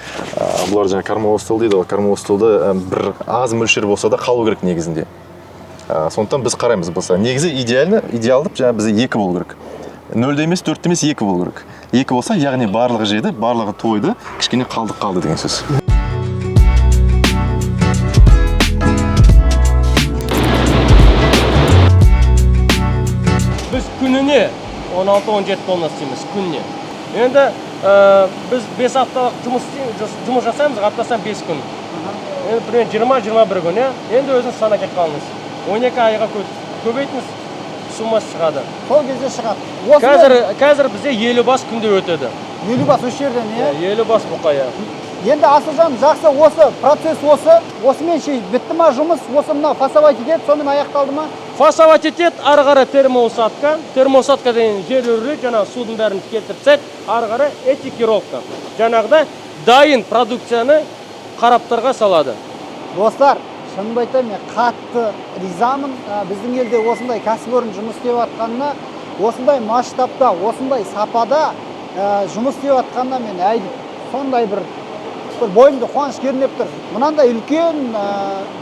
бұлар жаңа кормовой стол дейді, кормовой столда бір аз мөлшер болса да қалу керек негізінде. Сондықтан біз қараймыз болса. Негізі идеалдып жаңа бізде 2 болу керек. 0-де емес, 4-де емес, 2 болу керек. 2 болса, яғни барлығы жеді, барлығы тойды, кішкене қалды деген сөз. Біз күніне 16-17 тонна істейміз, күніне. Енді біз 5 апталық жұмыс жасаймыз, аптасынан 5 күн. Енді 20-21 күн, енді өзіңіз санап кетіп қалыңыз. 12 айға көбейтіңіз, суммасы шығады. Сол кезде шығады. Қазір бізде 50 бас күнде өтеді. 50 бас осы жерден, иә? 50 бас бұқая. Енді Асылжан, жақсы, осы процесс осымен бітті ма жұмыс, осы мына фасовать етеді, сонымен аяқталды ма? Фасовать етеді, ары қарай термоусадка деген жер үрлейді, жаңағы судың бәрін келтіріп тастайды, ары қарай этикировка. Жаңағыда дайын продукцияны қараптарға салады. Достар, шынымды айтайын, мен қатты ризамын. Біздің елде осындай кәсіпорын жұмыс істеп жатқанына, осындай масштабта, осындай сапада жұмыс істеп жатқанына мен сондай бір бойымды қуаныш кернеп тұр. Мынандай үлкен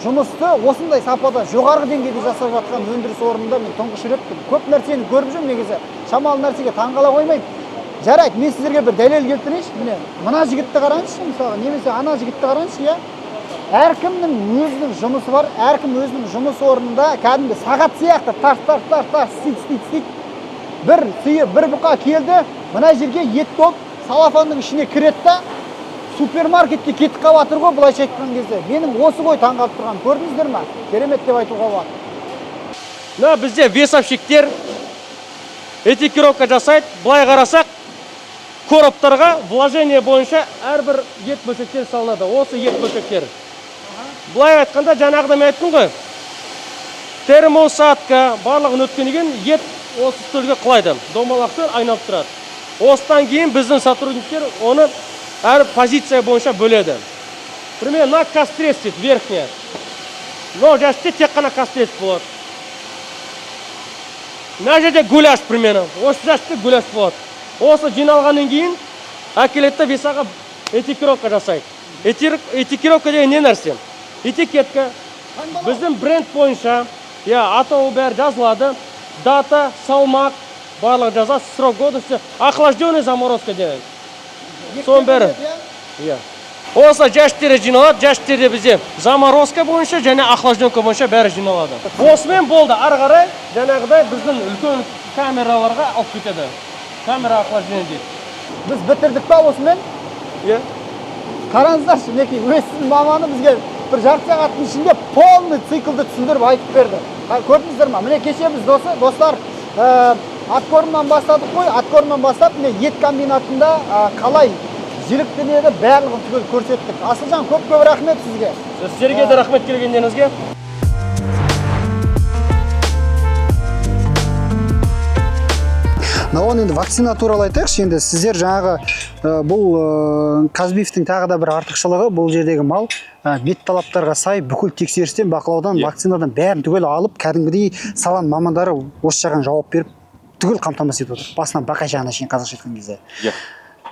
жұмысты осындай сапада жоғарғы деңгейде жасап жатқан өндіріс орнында мен тұңғыш рет көп нәрсені көріп жүрмін. Негізі шамалы нәрсеге таңғала қоймаймын. Жарайды, мен сіздерге бір дәлел келтірейінші. Міне, мына жігітті қараңызшы, мысалы, немесе ана жігітті қараңызшы, иә. Әркімнің өзінің жұмысы бар, әркім өзінің жұмыс орнында кәдімгі сағат сияқты тарс істейді. Бір бұқа келді, мына жерге ет толып салафанның ішіне кіреді да, супермаркетке кетіп қалып жатыр ғой, былайша айтқан кезде. Менің осы ғой таңғалып тұрған. Көрдіңіздер ме? Керемет деп айтуға болады. Мына бізде весовщиктер этикировка жасайды. Былай қарасақ, короптарға вложение бойынша әрбір ет бөлшектер салынады. Осы ет бөлшектер. Былай айтқанда жаңағыда мен айттым ғой. Термосатка барлығын өткеннен ет осы стөлге құлайды. Домалақпен айналып тұрады. Осыдан кейін біздің сотрудниктер оны әр позиция бойынша бөледі. Примерно на кастрец дейді, верхняя. Но жәште тек қана кастрец болады. Мына жерде гуляш примерно. Осы жәште гуляш болады. Осы жиналғаннан кейін әкелетті весаға этикировка жасайды. Этикировка деген не нәрсе? Этикетка. Біздің бренд бойынша атауы бәрі жазылады. Дата, салмақ, барлығы жазады, срок годности, охлажденный заморозка деген. Соның бәрі. Осы жәшттері жиналады, жәшттерде бізде заморозка бойынша және охлажденка бойынша бәрі жиналады. Осымен болды, ары қарай жаңағыдай біздің үлкен камераларға алып кетеді. Камера охлаждение дейді. Біз бітірдік па осымен? Қараңыздаршы, мінекей өзінің маманы бізге бір жарты сағаттың ішінде полный циклды түсіндіріп айтып берді. Көрдіңіздер ме? Міне кеше біз достар аткорымнан бастадық қой. Аткорымнан бастап міне ет комбинатында қалай жіліктенеді барлығын түгел көрсеттік. Асылжан, көп рахмет сізге. Сіздерге де рахмет келгендеріңізге. Науан енді вакцина туралы айтайықшы. Енді сіздер жаңағы бұл Казбифтің тағы да бір артықшылығы, бұл жердегі мал бет талаптарға сай бүкіл тексерістен, бақылаудан, вакцинадан бәрін түгел алып, кәдімгідей салан мамандары осы жағын жауап беріп, түгел қамтамасыз етіп отыр. Басынан бақа жағына шейін қазақша айтқан кезде.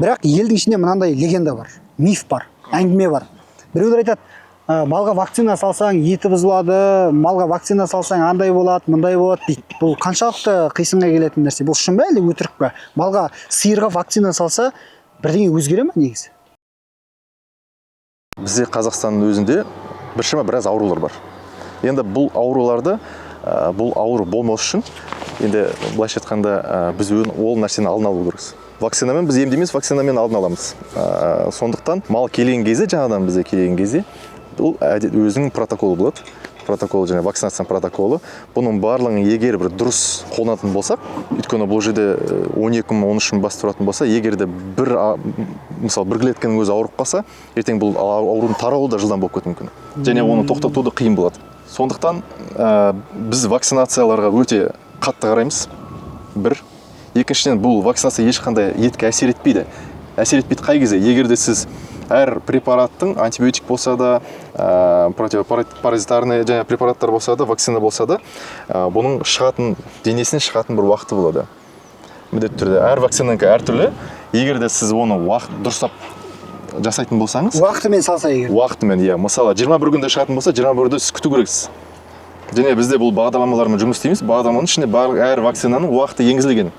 Бірақ елдің ішінде мынандай легенда бар, миф бар, әңгіме бар. Біреулер айтады, малға вакцина салсаң еті бұзылады, малға вакцина салсаң андай болады, мындай болады дейді. Бұл қаншалықты қисынға келетін нәрсе? Бұл шын ба әлде өтірік пе? Малға, сиырға вакцина салса бірдеңе өзгере ме негізі? Бізде Қазақстанның өзінде біршама біраз аурулар бар. Енді бұл ауруларды, бұл ауру болмас үшін, енді былайша айтқанда біз ол нәрсені алдын алу керекпіз. Вакцинамен біз емдемейміз, вакцинамен алдын аламыз. Сондықтан мал келген кезде, жаңадан бізде келген кезде, бұл өзінің протоколы болады. Протокол және вакцинация протоколы. Бұның барлығын егер бір дұрыс қолданатын болсақ, өйткені бұл жерде 12 мың, 13 мың бас тұратын болса, егер де мысалы бір клетканың өзі ауырып қалса, ертең бұл аурудың тарауы да жылдам болып кетуі мүмкін. Және оны тоқтатуды қиын болады. Сондықтан біз вакцинацияларға өте қатты қараймыз. Бір. Екіншіден, бұл вакцинация ешқандай етке әсер етпейді. Әсер етпейді қай кезде? Егер де сіз әр препараттың антибиотик болса да, противопаразитарный және препараттар болса да, вакцина болса да, бұның шығатын, денесінен шығатын бір уақыты болады. Міндетті түрде. Әр вакцинанікі әртүрлі. Егер де сіз оны дұрыстап жасайтын болсаңыз, Уақытымен салса егер. Уақытымен, мысалы 21 күнде шығатын болса, 21 күнде сіз күту керексіз. Және бізде бұл бағдарламалармен жұмыс істейміз. Бағдарламаның ішінде әр вакцинаның уақыты енгізілген.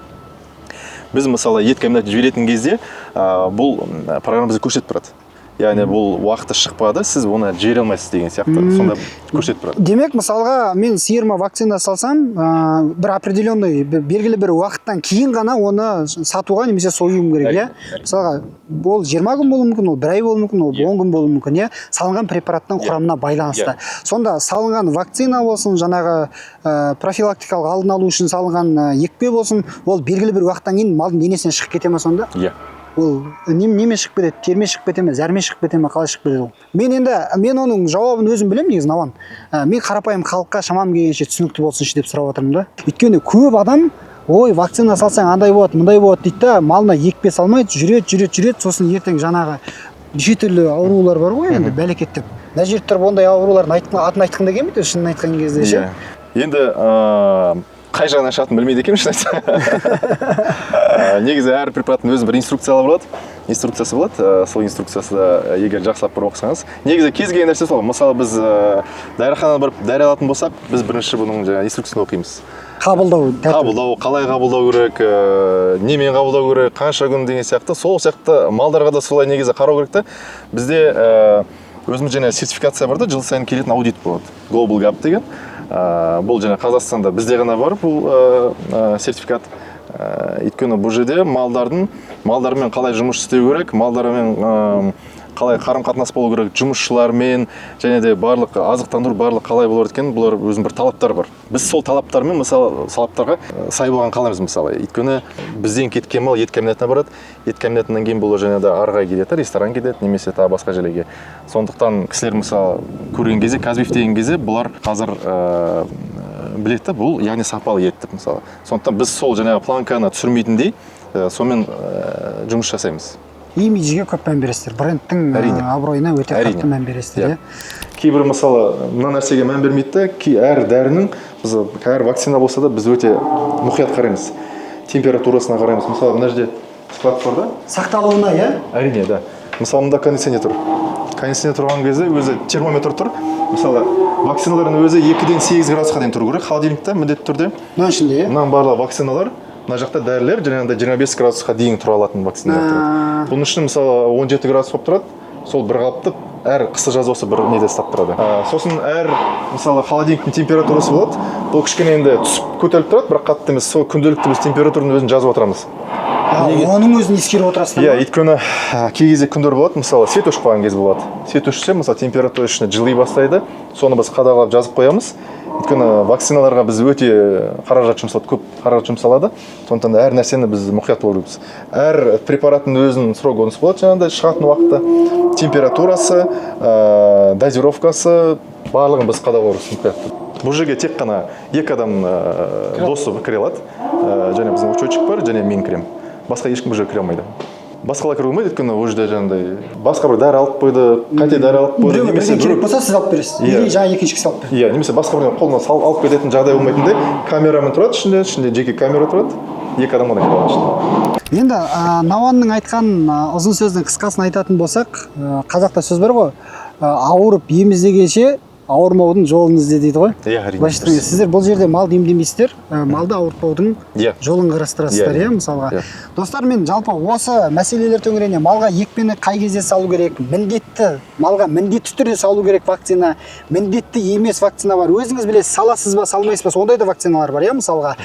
Біз мысалы ет комбинатына жіберетін кезде бұл программа бізде көрсетіп тұрады. Яғни бұл уақыты шықпады, сіз оны жібере алмайсыз деген сияқты сонда көрсетіп тұрады. Демек, мысалға мен сиырма вакцина салсам, бір определенный белгілі бір уақыттан кейін ғана оны сатуға немесе союым керек, Мысалға, ол 20 күн болуы мүмкін, ол 1 ай болуы мүмкін, ол 10 күн болуы мүмкін, Салынған препараттың құрамына байланысты. Сонда салынған вакцина болсын, жаңағы профилактикалық алдын алу үшін салынған екпе болсын, ол белгілі бір уақыттан кейін малдың денесінен шығып кете ме сонда? Ол неме шығып кетеді, терме шығып кете ме, зәрме шығып кете ме, қалай шығып кетеді ол? Мен оның жауабын өзім білемін негізі, Науан. Мен қарапайым халыққа шамам келгенше түсінікті болсыншы деп сұрап отырмын да. Өйткені көп адам, ой, вакцина салсаң андай болады, мындай болады дейді да, малына екпе салмайды, жүреді, сосын ертең жаңағы неше түрлі аурулар бар ғой енді, бәлекеттеп. Мына жерде тұрып ондай аурулардың атын айтқың да келмейді, шынын айтқан кезде ше. Енді қай жағынан шығатынын білмейді екенмін, шын айтсам. Негізі әр препараттың өзінің бір инструкциясы болады. Сол инструкциясында егер жақсылап бір оқысаңыз, негізі кез келген нәрсе сол. Мысалы біз дәріханаға барып дәрі алатын болсақ, біз бірінші бұның инструкциясын оқимыз. Қабылдау, қалай қабылдау керек, немен қабылдау керек, қанша күн деген сияқты. Сол сияқты малдарға да солай негізі қарау керек та. Бізде өзіміз және сертификация бар да, жыл сайын келетін аудит болады. Global Gap деген. Бұл және Қазақстанда бізде ғана бар бұл сертификат. Өйткені бұл жерде малдармен қалай жұмыс істеу керек, малдармен қалай қарым-қатынас болу керек жұмысшылармен, және де барлық азықтандыру барлық қалай болу керек екенін, бұлар өзінің бір талаптары бар. Біз сол талаптармен мысалы талаптарға сай болған қалаймыз мысалы. Өйткені бізден кеткен мал ет комбинатына барады. Ет комбинатынан кейін бұл және де арға кетеді, ресторан кетеді, немесе тағы басқа жерлерге. Сондықтан кісілер мысалы көрген кезде, Казбиф деген кезде бұлар қазір біледі, бұл яғни сапалы ет деп мысалы. Сондықтан біз сол жаңағы планканы түсірмейтіндей сонымен жұмыс жасаймыз. Имиджге көп мән бересіздер, брендтің абыройына өте қатты мән бересіздер. Кейбір мысалы мына нәрсеге мән бермейді, әр дәрінің, әр вакцина болса да біз өте мұқият қараймыз. Температурасына қараймыз. Мысалы мына жерде склад бар да? Сақталуына, иә? Әрине, да. Мысалы мында кондиционер тұр. Кондиционер тұрған кезде өзі термометр тұр. Мысалы вакциналардың өзі 2-ден 8 градусқа дейін тұру керек, холодильникте міндетті түрде. Мына ішінде, иә? Мына барлық вакциналар, мына жақта дәрілер жаңағыдай 25 градусқа дейін тұра алатын вакциналар тұрады. Бұның үшін мысалы 17 градус болып тұрады. Сол бір қалыпты әр қысы жазы осы бір неде ұстап тұрады. Сосын әр мысалы холодильниктің температурасы болады. Бұл кішкене енді түсіп көтеріліп тұрады, бірақ қатты емес. Сол күнделікті біз температураның өзін жазып отырамыз. Оның өзін ескеріп отырасыздар ма? Иә, өйткені кей кезде күндер болады, мысалы свет өшіп қалған кез болады. Свет өшсе, мысалы температура ішіне жыли бастайды. Соны біз қадағалап жазып қоямыз. Өйткені вакциналарға біз өте қаражат жұмсалады, көп қаражат жұмсалады. Сондықтан әр нәрсені біз мұқият болуымыз. Әр препараттың өзінің срок годности болады, жаңағыдай шығатын уақыты, температурасы, дозировкасы, барлығын біз қадағалауымыз мұқият. Бұл жерге тек қана 2 адам досы кіре алады. Және біздің учетчик бар, және мен кірем. Басқа ешкім бұл жерге кіре алмайды. Басқалар кіре алмайды, өйткені ол жерде жаңағыдай басқа бір дәрі алып қойды, қате дәрі алып қойды, немесе керек болса сіз алып бересіз. Или жаңа екінші кісі алып береді. Иә, немесе басқа бір қолына алып кететін жағдай болмайтындай камерамен тұрады ішінде жеке камера тұрады. 2 адам ғана кіре алады. Енді Науанның айтқан ұзын сөздің қысқасын айтатын болсақ, қазақта сөз бар ғой, ауырып ем іздегенше ауырмаудың жолын ізде дейді ғой. Иә, әрине. Сіздер бұл жерде малды емдемейсіздер, малды ауыртпаудың жолын қарастырасыздар, иә, мысалға. Достар, мен жалпы осы мәселелер төңірегіне малға екпені қай кезде салу керек, малға міндетті түрде салу керек вакцина, міндетті емес вакцина бар. Өзіңіз білесіз, саласыз ба, салмайсыз ба, сондай да вакциналар бар, иә, мысалға.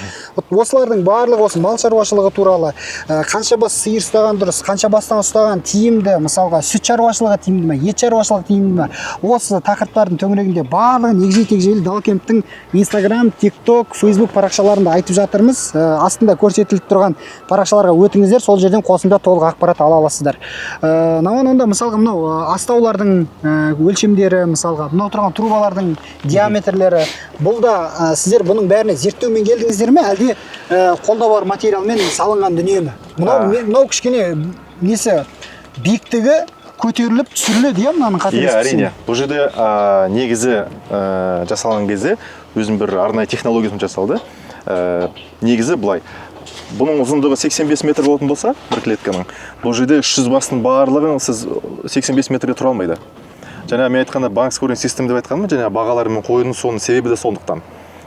Осылардың барлығы осы мал шаруашылығы туралы, қанша бас сиыр ұстаған дұрыс, қанша бастан ұстаған тиімді, мысалға сүт шаруашылығы тиімді ме, ет шаруашылығы тиімді ме, осы тақырыптардың төңірегінде барлығын егжей-тегжейлі Дала Кемптің Instagram, TikTok, Facebook парақшаларында айтып жатырмыз. Астында көрсетіліп тұрған парақшаларға өтіңіздер, сол жерден қосымша толық ақпарат ала аласыздар. Науан, онда мысалға мынау астаулардың өлшемдері, мысалға мынау тұрған трубалардың диаметрлері, бұл да сіздер бұның бәріне зерттеумен келдіңіздер ме, әлде қолда бар материалмен салынған дүние ме? Мынау кішкене несі биіктігі көтеріліп түсіріледі, иә, мынаның қателеспесем? Иә, әрине. Бұл жерде негізі жасалған кезде өзім бір арнайы технологиясын жасалды. Негізі былай. Бұның ұзындығы 85 метр болатын болса, бір клетканың, бұл жерде 300 бастың барлығын сіз 85 метрге тұра алмайды. Жаңа мен айтқанда банк скоринг систем деп айтқанмын, жаңа бағаларымен қойудың соның себебі де сондықтан.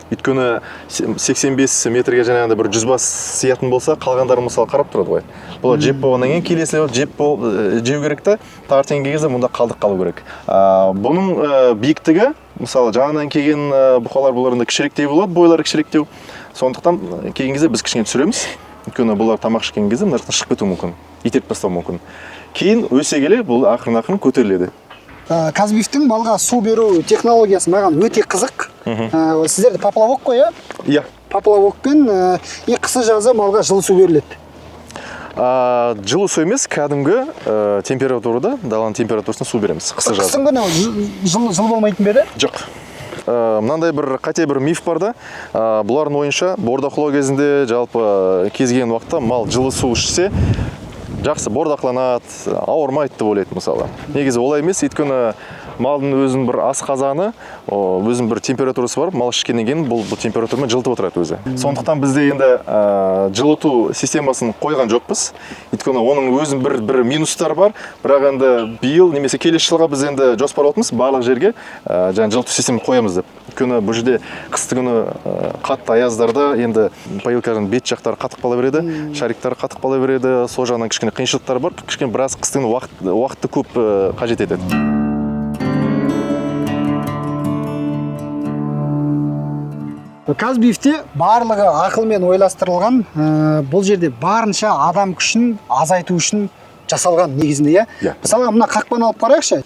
Өйткені 85 метрге жаңағыда бір 100 бас сиятын болса, қалғандары мысалы қарап тұрады ғой. Бұл жеп болғаннан кейін келесі жеу керек та, таңертең кезде мұнда қалдық қалу керек. Бұның биіктігі, мысалы жаңадан келген бұқалар бұларында кішіректеу болады, бойлары кішіректеу. Сондықтан келген кезде біз кішкене түсіреміз. Өйткені бұлар тамақ ішкен кезде мына жақтан шығып кетуі мүмкін, итеріп тастауы мүмкін. Кейін өсе келе бұл ақырын көтеріледі. Казбифтің малға су беру технологиясы маған өте қызық. Сіздерде поплавок қой, иә? Иә. Поплавокпен қысы жазы малға жылы су беріледі. Жылы су емес, кәдімгі температурада, даланың температурасына су береміз. Қыстың күні жылы болмайтын беді? Жоқ. Мынандай бір қате бір миф бар да, бұлардың ойынша бордақылау кезінде жалпы кез келген уақытта мал жылы су ішсе жақсы бордақланады, ауырмайды деп ойлайды мысалы. Негізі олай емес, өйткені малдың өзінің бір асқазаны, өзінің бір температурасы бар, мал ішкеннен кейін бұл температурамен жылытып отырады өзі. Сондықтан бізде енді жылыту системасын қойған жоқпыз. Өйткені оның өзінің бір минустары бар, бірақ енді биыл немесе келесі жылға біз енді жоспарлаудамыз барлық жерге жылыту системасын қоямыз деп. Өйткені бұл жерде қысты күні қатты аяздарда енді поилканың бет жақтары қатып қала береді, шариктары қатып қала береді, сол жағынан кішкене қиыншылықтар бар, кішкене біраз қыстың уақытты көп қажет етеді. Казбифте барлығы ақылмен ойластырылған, бұл жерде барынша адам күшін азайту үшін жасалған негізінде, иә. Иә. Мысалға мына қақпаны алып қарайықшы.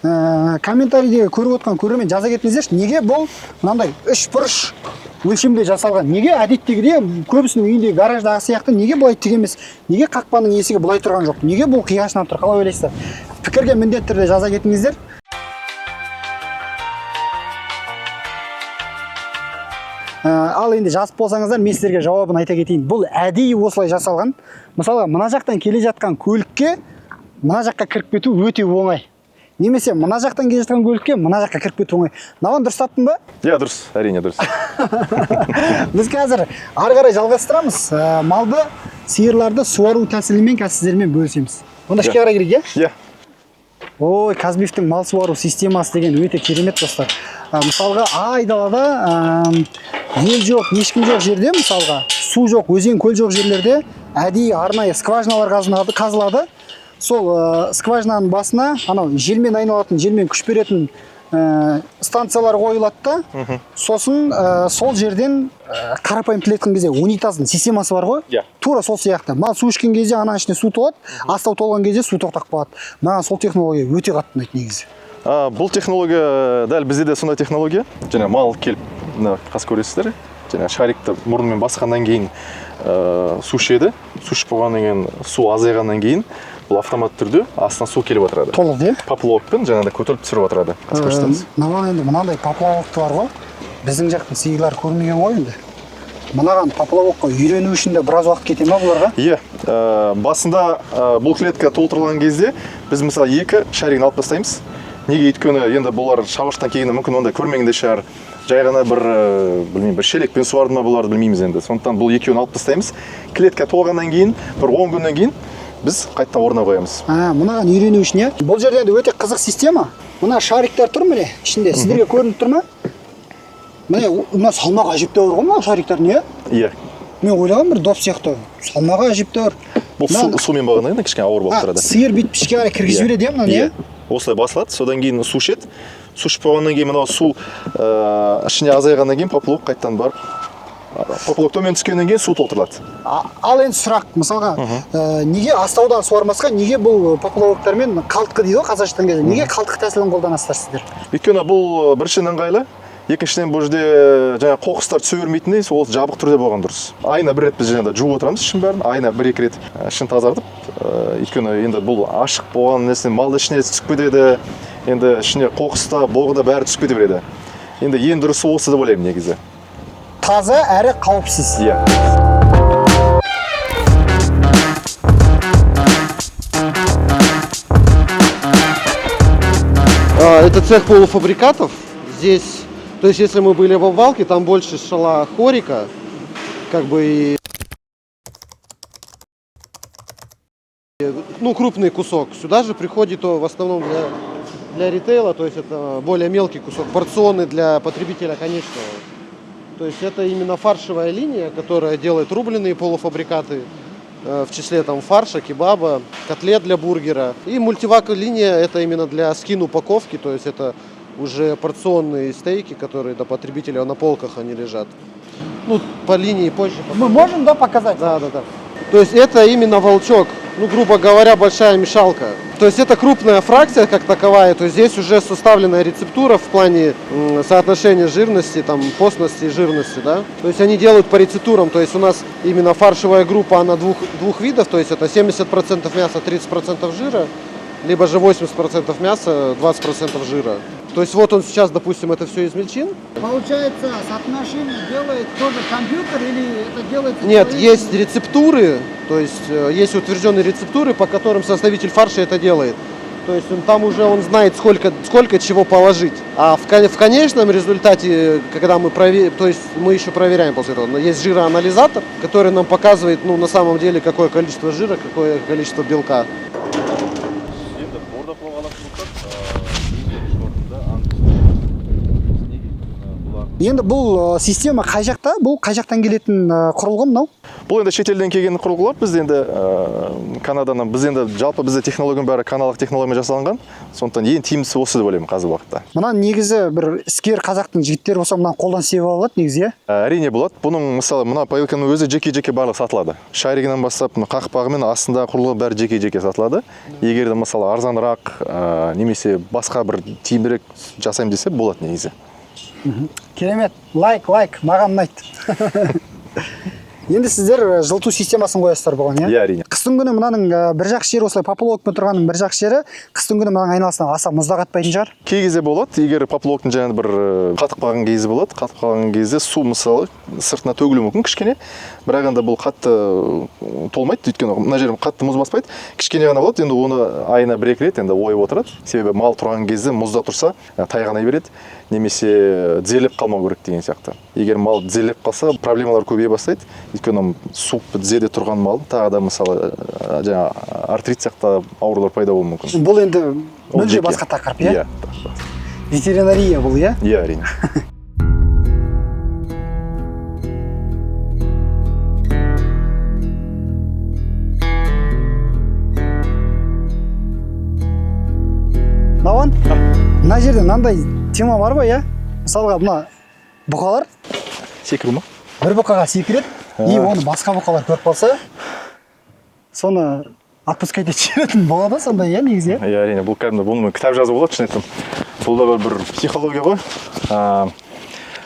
Комментарийдегі көріп отқан көрермен жаза кетіңіздерші, неге бұл мынандай 3 бұрыш өлшемде жасалған? Неге әдеттегідей көбісінің үйіндегі гараждағы сияқты неге былай тік емес? Неге қақпаның есігі былай тұрған жоқ? Неге бұл қиғашынан тұр? Қалай ойлайсыздар? Пікірге міндетті түрде жаза кетіңіздер. Ал енді жазып болсаңыздар, мен сіздерге жауабын айта кетейін. Бұл әдейі осылай жасалған. Мысалға, мына жақтан келе жатқан көлікке мына жаққа кіріп кету өте оңай. Немесе мына жақтан келе жатқан көлікке мына жаққа кіріп кету оңай. Науан, дұрыс таптың ба? Иә, дұрыс, әрине дұрыс. Біз қазір ары қарай жалғастырамыз. Малды, сиырларды суару тәсілімен сіздермен бөлісеміз. Онда ішке қарай кірейік, иә? Иә. Ой, Казбифтің мал суару системасы деген өте керемет достар. Мысалға, айдалада ел жоқ, ешкім жоқ жерде, мысалға, су жоқ, өзен, көл жоқ жерлерде әдейі арнайы скважиналар қазылады. Сол скважинаның басына анау желмен айналатын, желмен күш беретін станциялар қойылады да, сосын сол жерден қарапайым тіл еткен кезде унитаздың системасы бар ғой, Иә. тура сол сияқты. Мал су ішкен кезде ана ішіне су толады, астау толған кезде су тоқтап қалады. Маған сол технология өте қатты ұнайды негізі. Бұл технология дәл бізде де сондай технология. Және мал келіп, қас көресіздер, және шарикті мұрнымен басқаннан кейін су ішеді. Су ішіп болғаннан кейін, су азайғаннан кейін бұл автомат түрде астына су келіп отырады. Толық, иә? Поплавокпен жаңағыдай көтеріліп түсіріп отырады. Қас көрсетеміз. Маған енді мынандай поплавокты бар ғой. Біздің жақтың сиырлары көрмеген ғой енді. Мынаған поплавокқа үйрену үшін де біраз уақыт кете ма бұларға? Иә, басында бұл клетка толтырылған кезде біз мысалы 2 шаригін алып тастаймыз. Неге өйткені енді бұлар шабыштан кейін мүмкін онда көрмеген де шығар. Жай ғана бір шелекпен суарды ма бұларды білмейміз енді. Сондықтан бұл екеуін алып тастаймыз. Клетка толғаннан кейін, бір 10 күннен кейін біз қайта орнына қоямыз. Мынаған үйрену үшін, иә? Бұл жерде өте қызық система. Мына шариктар тұр міне, ішінде сіздерге көрініп тұр ма? Мына салмағы әжептәуір ғой мына шариктар, не? Иә. Мен ойлағам бір доп сияқты. Салмағы әжептәуір. Бұл сумен бағанағында кішкене ауыр болып тұрады. Сиыр бүйтіп ішке қарай кіргізіп жібереді, иә, мына не? Осылай басылады, содан кейін су ішеді. Су ішіп болғаннан кейін мынау су ішіне азайғаннан кейін поплавок қайттан барып, поплавок төмен түскеннен кейін су толтырылады. Ал енді сұрақ, мысалға, неге астаудан суармасқа, неге бұл поплавоктармен қалтқы дейді ғой қазақша кезде, неге қалтқы тәсілін қолданасыздар сіздер? Өйткені бұл біріншіден ыңғайлы, екіншіден бұл жерде жаңа қоқыстар түсе бермейтіндей, ол жабық түрде болған дұрыс. Айына бір рет біз жаңағыда жуып отырамыз ішін бәрін, айына 1-2 рет ішін тазартып, өйткені енді бұл ашық болған нәрсе малды ішіне түсіп кетеді, енді ішіне қоқыста, боғы да бәрі түсіп кете береді. Енді ең дұрысы осы деп ойлаймын негізі. Таза әрі қауіпсіз. Иә. Это цех полуфабрикатов. Здесь, то есть если мы были в обвалке, там больше шла хорика, как бы и, крупный кусок. Сюда же приходит в основном для ритейла, то есть это более мелкий кусок, порционный для потребителя конечного. То есть это именно фаршевая линия, которая делает рубленые полуфабрикаты, в числе там фарша, кебаба, котлет для бургера. И мультивак линия это именно для скин-упаковки, то есть это уже порционные стейки, которые до потребителя на полках они лежат. По линии позже. Мы можем, да, показать? Да. То есть это именно волчок, грубо говоря, большая мешалка. То есть это крупная фракция как таковая, то есть здесь уже составленная рецептура в плане соотношения жирности, постности и жирности, да. То есть они делают по рецептурам, то есть у нас именно фаршевая группа, она двух видов, то есть это 70% мяса, 30% жира, либо же 80% мяса, 20% жира. То есть вот он сейчас, допустим, это все измельчил. Получается, соотношение делает тоже компьютер или это делается... Нет, есть рецептуры, то есть есть утвержденные рецептуры, по которым составитель фарша это делает. То есть там уже он знает, сколько чего положить. А в конечном результате, когда мы то есть мы еще проверяем после этого, но есть жироанализатор, который нам показывает, на самом деле, какое количество жира, какое количество белка. Енді бұл система қай жақта? Бұл қай жақтан келетін құрылғы мынау? Бұл енді шетелден келген құрылғылар. Біз енді Канададан, біз енді жалпы бізде технологияның бәрі канадалық технологиямен жасалынған. Сондықтан ең тиімдісі осы деп ойлаймын қазіргі уақытта. Мына негізі бір іскер қазақтың жігіттері болса мына қолдан себе алады негізі, иә? Әрине болады. Бұның мысалы мына поилканың өзі жеке-жеке барлығы сатылады. Шаригінен бастап қақпағы мен астындағы құрылғы бәрі жеке-жеке сатылады. Егер де мысалы арзанырақ немесе басқа бір тиімдірек жасаймын десе болады негізі. Керемет. Лайк, маған ұнайды. Енді сіздер жылыту системасын қоясыздар бұған, иә? Иә, әрине. Қыстың күні мынаның бір жақ жері осылай поплавокпен тұрғанның бір жақ жері қыстың күні мынаның айналасынан аса мұздақ атпайтын шығар. Кей кезде болады, егер поплавоктың жаңағы бір қатып қалған кезі болады. Қатып қалған кезде су мысалы сыртына төгілуі мүмкін кішкене. Бірақ енді бұл қатты толмайды, өйткені мына жер қатты мұз баспайды. Кішкене ғана болады, енді оны айына бір-екі рет енді ойып отырады. Себебі мал тұрған кезде мұзда тұрса тайғанай береді, немесе тізелеп қалмау керек деген сияқты. Егер мал тізелеп қалса, проблемалар көбейе бастайды. Өйткені су тізеде тұрған мал тағы да мысалы жаңа артрит сияқты аурулар пайда болуы мүмкін. Бұл енді мүлде басқа тақырып, иә? Ветеринария бұл, иә? Иә, әрине. Науан, мына жерде мынандай тема бар ба, иә? Мысалға мына бұқалар Секіру ма? бір бұқаға секіреді, и оны басқа бұқалар көріп қалса, соны отпускать етіп жіберетін болады сондай, иә, негізі? Иә, әрине, бұл кәдімгі бұны кітап жазу болады, шын айтсам. Бұл да бір психология ғой.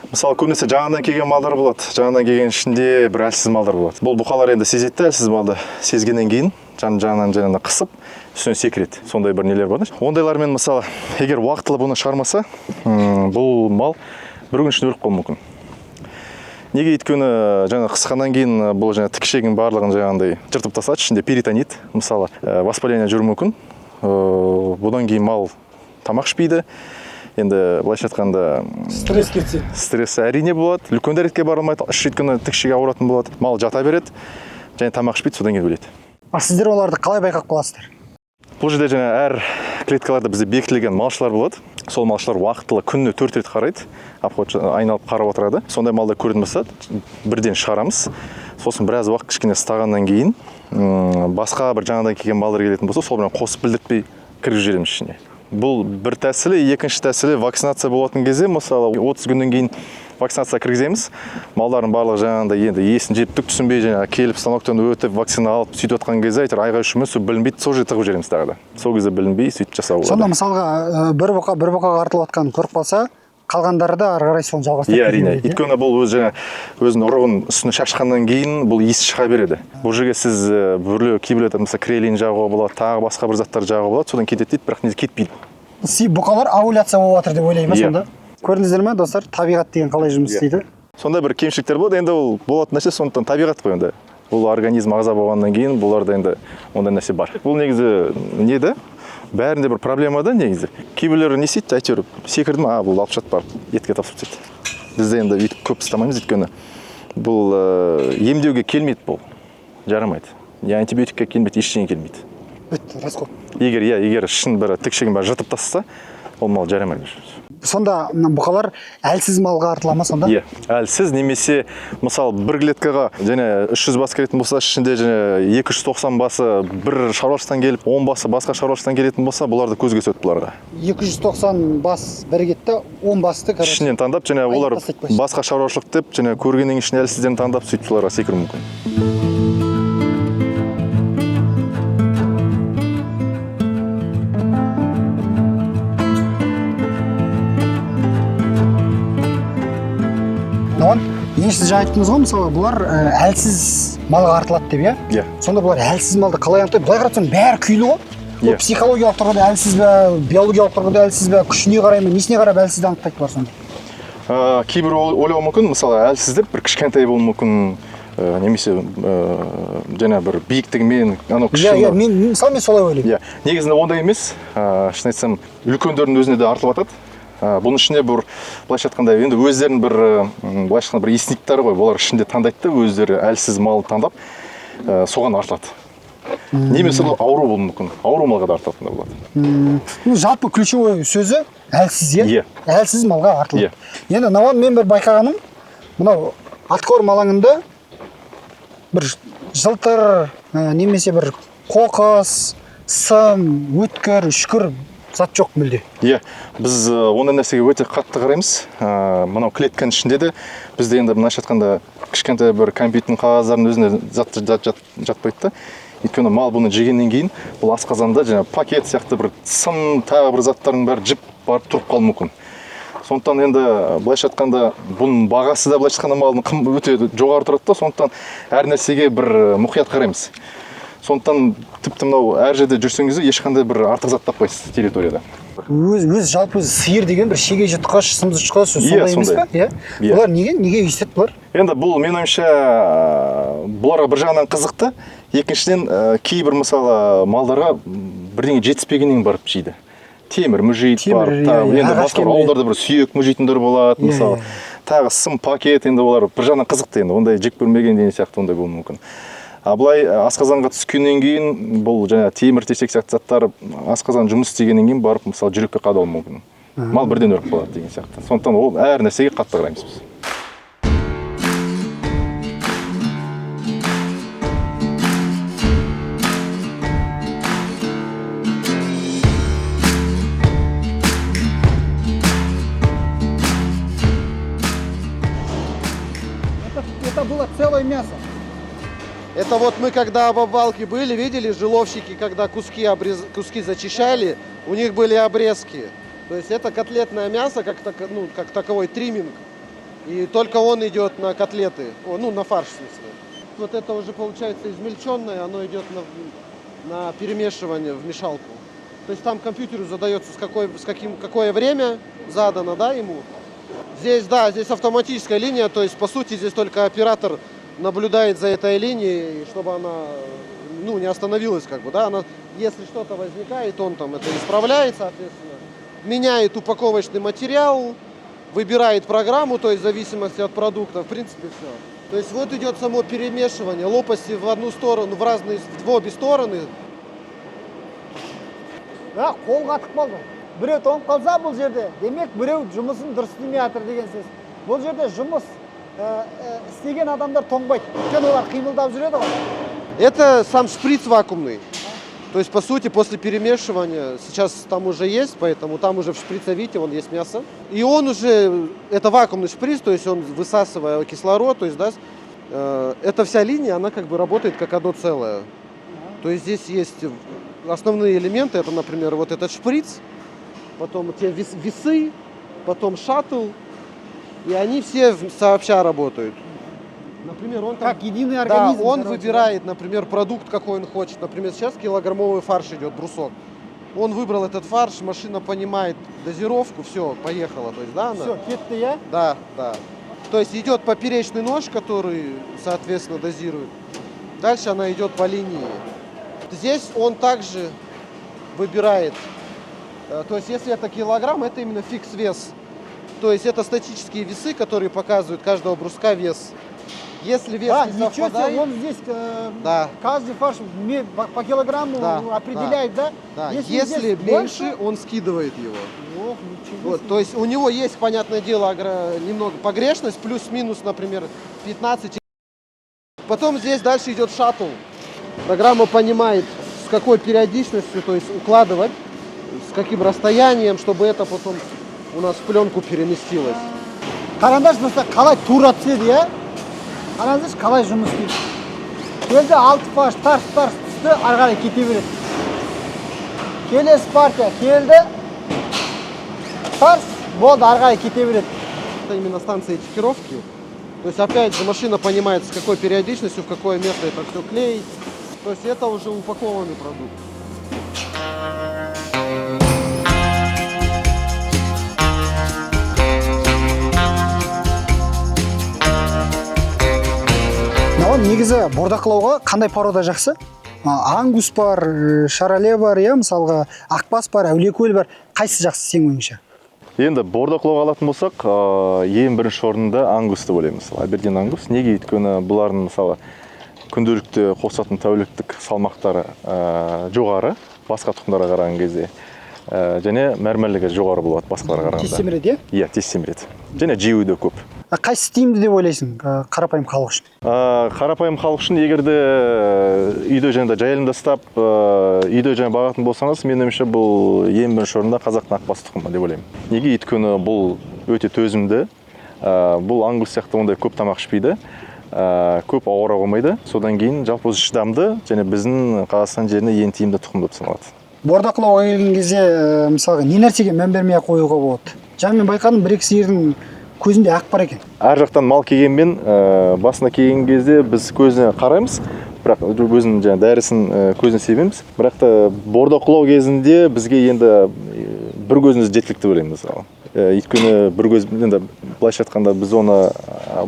Мысалы, көбінесе жаңадан келген малдар болады. Жаңадан келген ішінде бір әлсіз малдар болады. Бұл бұқалар енді сезетті әлсіз малды. Сезгеннен кейін жағынан қысып, үстіне секіреді. Сондай бір нелер бар. Ондайлармен мысалы, егер уақытылы бұны шығармаса, бұл мал бір күн ішінде өліп қалуы мүмкін. Неге өйткені жаңа қысқаннан кейін бұл жаңа тікішегінің барлығын жаңағындай жыртып тастады, ішінде перитонит, мысалы, воспаление жүруі мүмкін. Бұдан кейін мал тамақ ішпейді. Енді былайша айтқанда Стресс кетсе. Стресс әрине болады. Үлкен дәретке бара алмайды. Өйткені тікішегі ауыратын болады. Мал жата береді, және тамақ ішпейді, содан кейін өледі. А сіздер оларды қалай байқап қаласыздар? Бұл жерде жаңа әр клеткаларда бізде бекітілген малшылар болады. Сол малшылар уақытылы күніне 4 рет қарайды, обход айналып қарап отырады. Сондай малды көретін болса, бірден шығарамыз. Сосын біраз уақыт кішкене ұстағаннан кейін басқа бір жаңадан келген малдар келетін болса, сол бірін қосып білдіртпей кіргізіп жібереміз ішіне. Бұл бір тәсілі, екінші тәсілі вакцинация болатын кезде, мысалы 30 күннен кейін вакцинация кіргіземіз. Малдардың барлығы жаңағында енді есін жеп түк түсінбей жаңа келіп станоктан өтіп вакцина алып сөйтіп отқан кезде әйтеуір айғай-шумен сол білінбейді, сол жерде тығып жібереміз тағы да. Сол кезде білінбей сөйтіп жасау болады. Сонда мысалға бір бұқаға артылып жатқанын көріп қалса, қалғандары да ары қарай соны жалғастырып. Иә, әрине. Өйткені бұл өзі жаңа өзінің ұрығын үстіне шашқаннан кейін бұл иіс шыға береді. Бұл жерге сіз бүрлеу кейбір мысалы крелин жағуға болады, тағы басқа бір заттар жағуға болады, содан кетеді дейді, бірақ не кетпейді. Бұқалар овуляция болып жатыр деп ойлаймын сонда. Көрдіңіздер ме, достар, табиғат деген қалай жұмыс істейді? Сонда бір кемшіліктер болады, енді ол болатын нәрсе, сондықтан табиғат қой енді. Бұл организм ағза болғаннан кейін бұларда енді ондай нәрсе бар. Бұл негізі неде? Бәрінде бір проблема да негізі. Кейбіреулері не істейді, әйтеуір секірдім, бұл алып жатып барып етке тапсырып тастайды. Бізде енді өйтіп көп ұстамаймыз, өйткені бұл емдеуге келмейді, бұл жарамайды. Я антибиотикке келмейді, ештеңе келмейді. Бітті, рас қой. Егер шын бір тікішегін бәрі жыртып тастаса, ол мал жарамайды. Сонда бұқалар әлсіз малға артыла ма сонда? Иә, әлсіз немесе мысалы бір клеткаға және 300 бас келетін болса, ішінде және 290 басы бір шаруашылықтан келіп, 10 басы басқа шаруашылықтан келетін болса, бұларды көзге түседі бұларға. 290 бас бір кетті, 10 басты ішінен таңдап, және олар басқа шаруашылық деп, және көргеннің ішіне әлсіздерін таңдап, сөйтіп соларға секіру мүмкін. Енді сіз жаңа айттыңыз ғой, мысалы, бұлар әлсіз малға артылады деп, иә? Иә. Сонда бұлар әлсіз малды қалай анықтайды? Былай қарасаң бәрі күйлі ғой. Бұл психологиялық тұрғыда әлсіз бе, биологиялық тұрғыда әлсіз бе, күшіне қарай ма, несіне қарап әлсізді анықтайды бұлар сонда? Кейбір ойлауы мүмкін, мысалы, әлсіз деп бір кішкентай болуы мүмкін, немесе жаңа бір биіктігімен, анау кішкене. Иә, мысалы мен солай ойлаймын. Иә, негізінде ондай емес. Шын айтсам, үлкендердің өзіне де артылып жатады. Бұның ішіне бір былайша айтқанда енді өздерінің бір былайша айтқанда бір есниктері ғой, олар ішінде таңдайды да өздері әлсіз мал таңдап соған артылады. немесе ол ауру болуы мүмкін, ауру малға да артатын да болады. Ну, жалпы ключевой сөзі әлсіз, Иә. Әлсіз малға артылады. Иә. Енді Науан, мен бір байқағаным, мынау аткорм алаңында бір жылтыр, немесе бір қоқыс, сым, өткір, үшкір зат жоқ мүлде. Иә, біз ондай нәрсеге өте қатты қараймыз. Мынау клетканың ішінде де бізде енді мына айтқанда кішкентай бір компьютердің қағаздардың өзіне зат жатпайды да. Өйткені мал бұны жегеннен кейін бұл асқазанда жаңа пакет сияқты бір сым, тағы бір заттардың бәрі жіп барып тұрып қалуы мүмкін. Сондықтан енді былайша айтқанда бұның бағасы да былайша айтқанда малдың өте жоғары тұрады да, сондықтан әр нәрсеге бір мұқият қараймыз. Сондықтан тіпті мынау әр жерде жүрсеңіз ешқандай бір артық зат таппайсыз территорияда. Өз жалпы сиыр деген бір шеге жұтқыш, сымды жұтқыш, сондай емес па? Иә. Бұлар неге өйстеді бұлар? Енді бұл менің ойымша бұларға бір жағынан қызықты, екіншіден кейбір мысалы малдарға бірдеңе жетіспегеннен барып жейді. Темір мүжейді бар, енді басқа ауылдарда бір сүйек мүжейтіндер болады, мысалы. Тағы сым пакет, енді олар бір жағынан қызықты, енді ондай жек көрмеген деген сияқты ондай болуы мүмкін. Былай асқазанға түскеннен кейін бұл жаңа темір тесек сияқты заттар асқазан жұмыс істегеннен кейін барып мысалы жүрекке қадалуы мүмкін. Мал бірден өліп қалады деген сияқты. Сондықтан ол әр нәрсеге қатты қараймыз біз. Это было целое мясо. Это вот мы когда в обвалке были, видели, жиловщики, когда куски зачищали, у них были обрезки. То есть это котлетное мясо, как таковой тримминг. И только он идет на котлеты, на фарш в смысле. Вот это уже получается измельченное, оно идет на перемешивание в мешалку. То есть там компьютеру задается какое время задано, да, ему. Здесь автоматическая линия, то есть по сути здесь только оператор наблюдает за этой линией, чтобы она не остановилась, она, если что-то возникает, он там это исправляет, соответственно, меняет упаковочный материал, выбирает программу, то есть в зависимости от продукта, в принципе все. То есть вот идет само перемешивание, лопасти в одну сторону, в обе стороны. Да, қол қатып қалды. Біреу тоңып қалса бұл жерде, демек біреу жұмысын дұрыс істемей жатыр деген сөз. Бұл жерде жұмыс істеген адамдар тоңбайды. Өйткені олар қимылдап жүреді ғой. Это сам шприц вакуумный. То есть, по сути, после перемешивания, сейчас там уже есть, поэтому там уже в шприцовите, вон есть мясо. И он уже, это вакуумный шприц, то есть он высасывая кислород, то есть, да, эта вся линия, она как бы работает как одно целое. То есть здесь есть основные элементы, это, например, вот этот шприц, потом те весы, потом шаттл, и они все сообща работают. Например, он там, как единый организм. Да, он выбирает, например, продукт, какой он хочет. Например, сейчас килограммовый фарш идет, брусок. Он выбрал этот фарш, машина понимает дозировку, все, поехала. То есть, да, она? Все, кетты, я? Да. То есть идет поперечный нож, который, соответственно, дозирует. Дальше она идет по линии. Здесь он также выбирает. То есть, если это килограмм, это именно фикс-вес. То есть, это статические весы, которые показывают каждого бруска вес. Если вес не совпадает... Себе, он здесь каждый фарш по килограмму определяет, да? Да. Если меньше, больше, он скидывает его. Ох, ничего себе. То есть у него есть, понятное дело, немного погрешность, плюс-минус, например, 15. Потом здесь дальше идет шаттл. Программа понимает, с какой периодичностью, то есть укладывать, с каким расстоянием, чтобы это потом у нас в пленку переместилось. Қараңдаршы достар, қалай тура түседі, иә? Қараңдаршы, қалай жұмыс істейді. Келді, алты фарш, тарс түсті, ары қарай кете береді. Келесі партия келді, тарс, болды, ары қарай кете береді. Это именно станция этикировки. То есть опять же машина понимает, с какой периодичностью, в какое место это все клеить. То есть это уже упакованный продукт. Негізі бордақылауға қандай порода жақсы? Ангус бар, шароле бар, мысалға ақбас бар, әулиекөл бар. Қайсы жақсы сен ойыңша? Енді бордақылауға алатын болсақ, ең бірінші орында ангус деп ойлаймын, мысалы, Абердин ангус. Неге өйткені бұлардың мысалы күнделікті қосатын тәуліктік салмақтары жоғары басқа тұқымдарға қараған кезде. Және мәрмәрлігі жоғары болады басқаларға қарағанда. Тез семіреді, иә? Иә, тез семіреді. Және жеуі де көп. Қайсысы тиімді деп ойлайсың қарапайым халық үшін? Қарапайым халық үшін егерде үйде және жайылымда ұстап, үйде және бағатын болсаңыз, менің ойымша бұл ең бірінші орында қазақтың ақбас тұқымы деп ойлаймын. Неге? Өйткені бұл өте төзімді. Бұл аңгус сияқты ондай көп тамақ ішпейді. Көп ауыра қоймайды. Содан кейін жалпы шыдамды және біздің Қазақстан жеріне ең тиімді тұқым деп саналады. Бордақылауға келген кезде мысалға не нәрсеге мән бермей қоюға болады? Жаңа мен байқадым, бір-екі сиырдың көзінде ақ бар екен. Әр жақтан мал келгенмен басына келген кезде біз көзіне қараймыз, бірақ өзінің жаңа дәрісін көзіне себеміз. Бірақ та бордақылау кезінде бізге енді бір көзіміз жеткілікті ойлаймын мысалы. Өйткені бір көз енді былайша айтқанда біз оны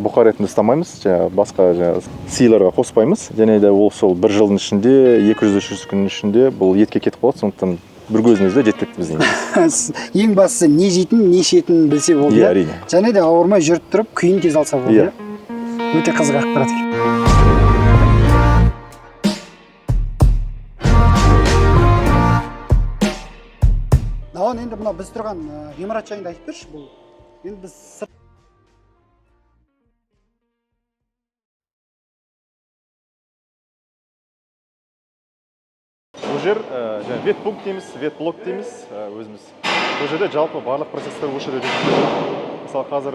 бұқар ретінде ұстамаймыз, басқа сиырларға қоспаймыз. Және де ол сол бір жылдың ішінде 200-300 күннің ішінде бұл етке кетіп қалады, сондықтан бір көзімізде жеткілікті біздің. Ең бастысы не жейтін, не ішетінін білсе болды. Иә, әрине. Және де ауырмай жүріп тұрып күйін тез алса болды. Өте қызық ақпарат екен. Науан, енді мына біз тұрған ғимарат жайында айтып берші, бұл енді біз сырт. Бұл жер ветпункт дейміз, ветблок дейміз өзіміз. Бұл жерде жалпы барлық процесстер осы жерде жүргізіледі. Мысалы қазір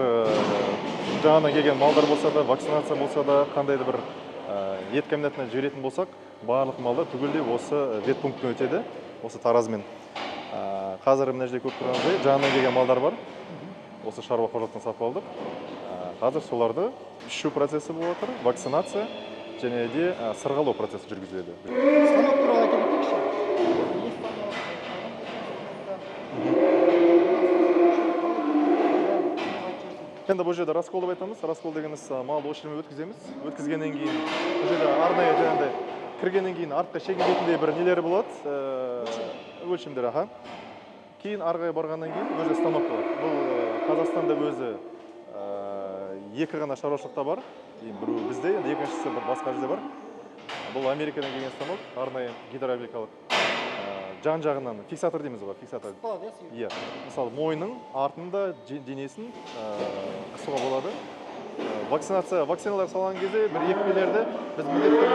жаңадан келген малдар болса да, вакцинация болса да, қандай да бір ет комбинатына жіберетін болсақ, барлық малдар түгелдей осы ветпункттен өтеді, осы таразымен. Қазір мына жерде көп тұрғандай жаңадан келген малдар бар. Осы шаруа қожалықтан сатып алдық. Қазір соларды ішу процесі болып жатыр, вакцинация және де сырғалау процесі жүргізіледі. Станок туралы айта кетейікші. Енді бұл жерде раскол деп айтамыз. Раскол дегеніміз малды осы жермен өткіземіз. Өткізгеннен кейін бұл жерде арнайы жаңағыдай кіргеннен кейін артқа шегінбейтіндей бір нелері болады. Өлшемдер, аха. Кейін арғай барғаннан кейін өзі станок болады. Бұл Қазақстанда өзі екі ғана шаруашылықта бар. Біреуі бізде, екіншісі бір басқа жерде бар. Бұл Америкадан келген станок, арнайы гидравликалық. Жан жағынан фиксатор дейміз ғой, фиксатор. Иә. Мысалы, мойның артында денесін қысуға болады. Вакциналар салған кезде бір екпелерді біз міндетті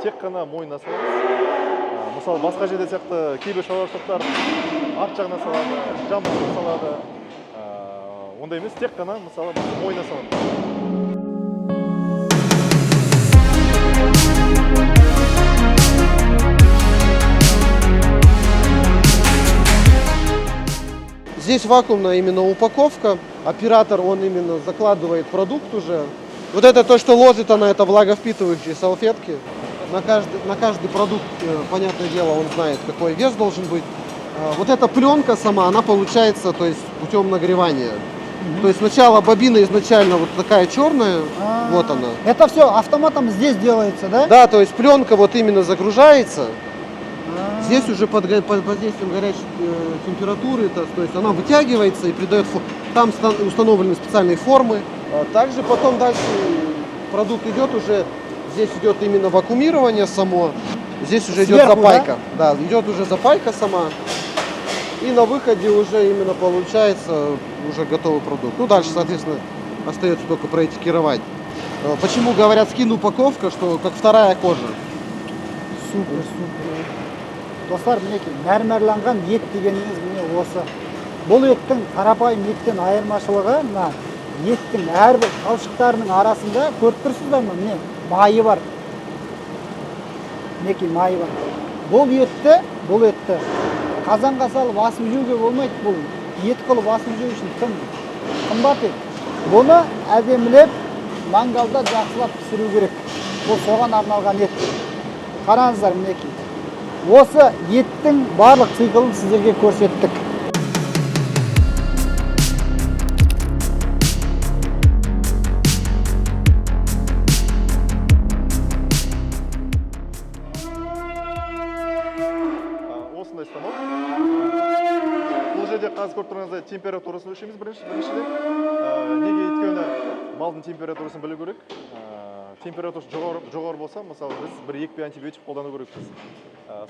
тек қана мойнына саламыз. Мысалы, басқа жерде сияқты кейбір шаруашылықтар арт жағына салады, жан басына салады. Ондай емес, тек қана мысалы мойнына саламыз. Здесь вакуумная именно упаковка. Оператор, он именно закладывает продукт уже. Вот это то, что ложит она, это влаговпитывающие салфетки. На каждый продукт, понятное дело, он знает, какой вес должен быть. Вот эта пленка сама, она получается, то есть путем нагревания. То есть сначала бобина изначально вот такая черная, вот она. Это все автоматом здесь делается, да? Да, то есть пленка вот именно загружается. Здесь уже под воздействием горячей температуры, то есть она вытягивается и придает, там установлены специальные формы. Также потом дальше продукт идет уже, здесь идет именно вакуумирование само, здесь уже идет запайка. Да, идет уже запайка сама. И на выходе уже именно получается уже готовый продукт. Ну дальше, соответственно, остается только проэтикировать. Почему говорят скин упаковка, что как вторая кожа? Супер, супер. Достар, мінекей, мәрмәрланған ет дегеніңіз міне осы. Бұл еттің қарапайым еттен айырмашылығы, мына еттің әрбір талшықтарының арасында көріп тұрсыздар ма? Міне майы бар. Мінекей майы бар. Бұл етті қазанға салып асып жеуге болмайды. Бұл ет қылып асып жеу үшін тым қымбат ет. Бұны әдемілеп мангалда жақсылап пісіру керек. Бұл соған арналған ет. Қараңыздар, мінекей. Осы еттің барлық циклын сіздерге көрсеттік. Осындай станок. Бұл жерде қазір көріп тұрғаныңыздай температурасын өлшейміз біріншіден. Неге өйткені малдың температурасын білу керек. температурасы жоғары болса, мысалы біз бір екпе антибиотик қолдану керекпіз.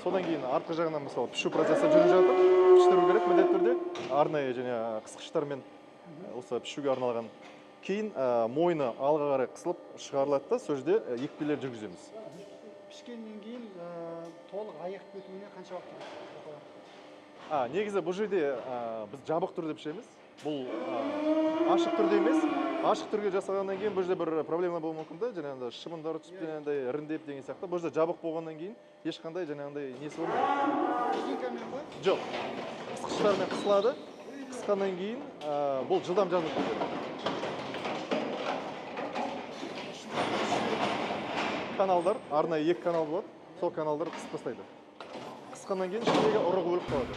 Содан кейін артқы жағынан мысалы пішу процесі жүріп жатыр, піштіру керек міндетті түрде, арнайы және қысқыштармен осы пішуге арналған. Кейін мойны алға қарай қысылып шығарылады да, сол жерде екпелер жүргіземіз. Пішкеннен кейін толық аяқ кетуіне қанша уақыт керек? Негізі бұл жерде біз жабық түрде пішеміз. Бұл ашық түрде емес. Ашық түрге жасағаннан кейін бұл жерде бір проблема болуы мүмкін да, жаңағындай шыбындар түсіп жаңағындай іріндеп деген сияқты. Бұл жерде жабық болғаннан кейін ешқандай жаңағындай несі болмайды. Резинкамен ба? Жоқ. Қысқыштармен қысылады. Қысқаннан кейін бұл жылдам жазылып кетеді. Каналдар, арнайы екі канал болады. Сол каналдар қысып тастайды. Қысқаннан кейін ішіндегі ұрығы өліп қалады.